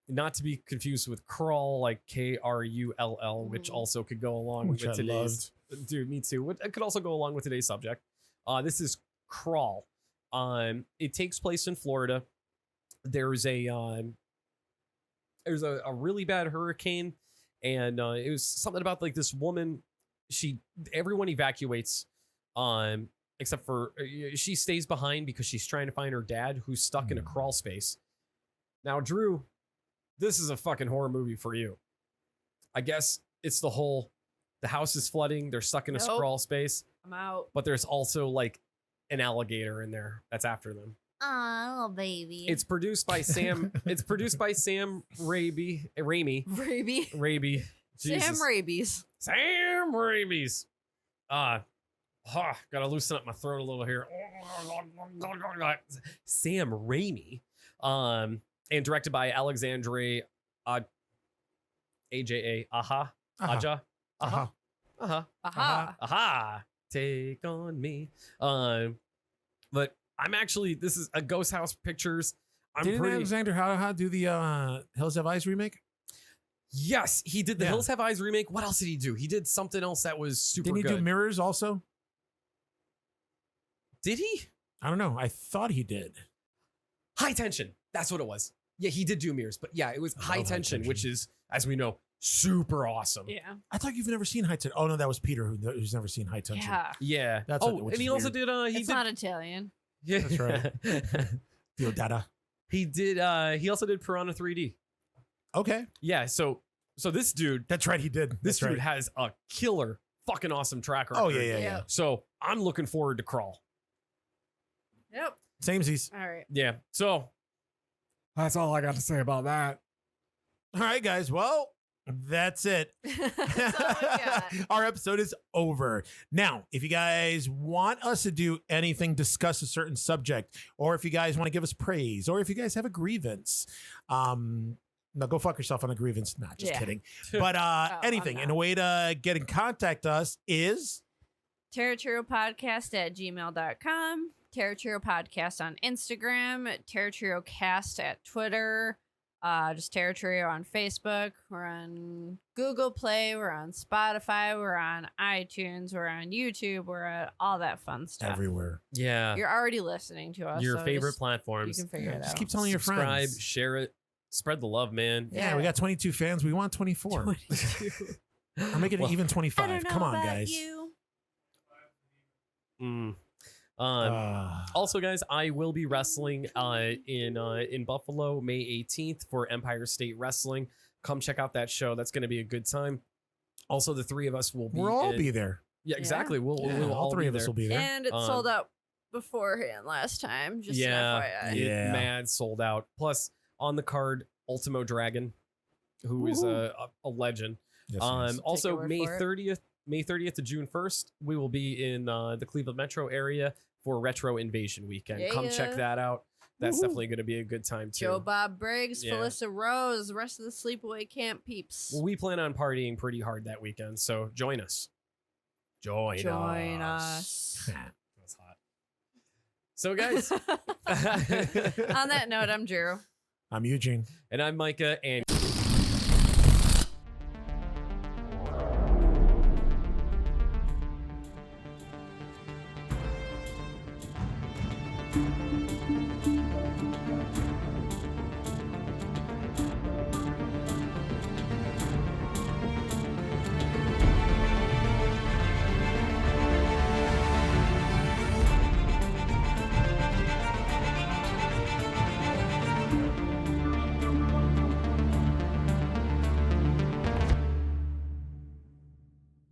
Not to be confused with Crawl, like Krull, which Mhm. also could go along Which with I today's. Dude, me too. It could also go along with today's subject. This is Crawl. It takes place in Florida. There's a really bad hurricane, and it was something about like this woman. Everyone evacuates, except for she stays behind because she's trying to find her dad who's stuck in a crawl space. Now, Drew, this is a fucking horror movie for you. I guess it's the house is flooding. They're stuck in a Nope. crawl space, I'm out. but there's also like an alligator in there that's after them. Oh, baby. It's produced by Sam. It's produced by Sam Raimi. Raby. Raimi. Sam Jesus. Rabies. Sam Raimi's. Gotta loosen up my throat a little here. Sam Raimi. And directed by Alexandre AJA. Aha. Aja. Uh-huh. Aha. Aha. Aha. Take on me. But I'm actually, this is a Ghost House Pictures. Didn't Alexander Haha do the Hills Have Eyes remake? Yes, he did the Yeah. Hills Have Eyes remake. What else did he do? He did something else that was super Didn't he good. do Mirrors also? Did he? I don't know. I thought he did. High Tension. That's what it was. Yeah, he did do Mirrors, but yeah, it was I High love High Tension, Tension. which is, as we know, super awesome. Yeah. I thought you've never seen High Tension. Oh no, that was Peter who's never seen High Tension. Yeah. Yeah. That's what- oh, which and he is also weird. did. He It's did. not Italian. Yeah, That's right. Diodata. He did. He also did Piranha 3D. Okay, Yeah. So this dude, that's right. He did. this That's dude right. has a killer, fucking awesome track record. Oh yeah. Yeah. So I'm looking forward to Crawl. Yep. Samesies. All right. Yeah. So that's all I got to say about that. All right, guys. Well, that's it. That's all we got. Our episode is over. Now, if you guys want us to do anything, discuss a certain subject, or if you guys want to give us praise, or if you guys have a grievance, no, go fuck yourself on a grievance. Not just Yeah. kidding. But I'm anything. not. And a way to get in contact us is TerraTrioPodcast@gmail.com. Terratrio Podcast on Instagram. TerraTrioCast at Twitter. Just Terratrio on Facebook. We're on Google Play. We're on Spotify. We're on iTunes. We're on YouTube. We're at all that fun stuff. everywhere. Yeah. You're already listening to us. Your so favorite just- platforms. You can figure it Just out. keep telling your Subscribe, friends. share it, spread the love, man. Yeah, we got 22 fans. We want 24. I'll make it Well, even I 25. don't know Come on, about guys. you. Mm. Uh, Also, guys, I will be wrestling in Buffalo May 18th for Empire State Wrestling. Come check out that show. That's going to be a good time. Also, the three of us will be. we'll all in- be there. Yeah, exactly. We'll Yeah, all three be of us there. will be there. And it sold out beforehand last time. Just Yeah, an FYI. Yeah. Mad sold out. Plus, on the card, Ultimo Dragon, who is a legend. Yes, yes. Also, your word May for it. 30th to June 1st, we will be in the Cleveland metro area for Retro Invasion Weekend. Come check Yeah. that out. That's Woohoo. definitely going to be a good time too. Joe Bob Briggs, Yeah. Felissa Rose, the rest of the sleepaway camp peeps. Well, we plan on partying pretty hard that weekend, so join us. Join us. That's hot. So, guys, On that note, I'm Drew. I'm Eugene. and I'm Micah, and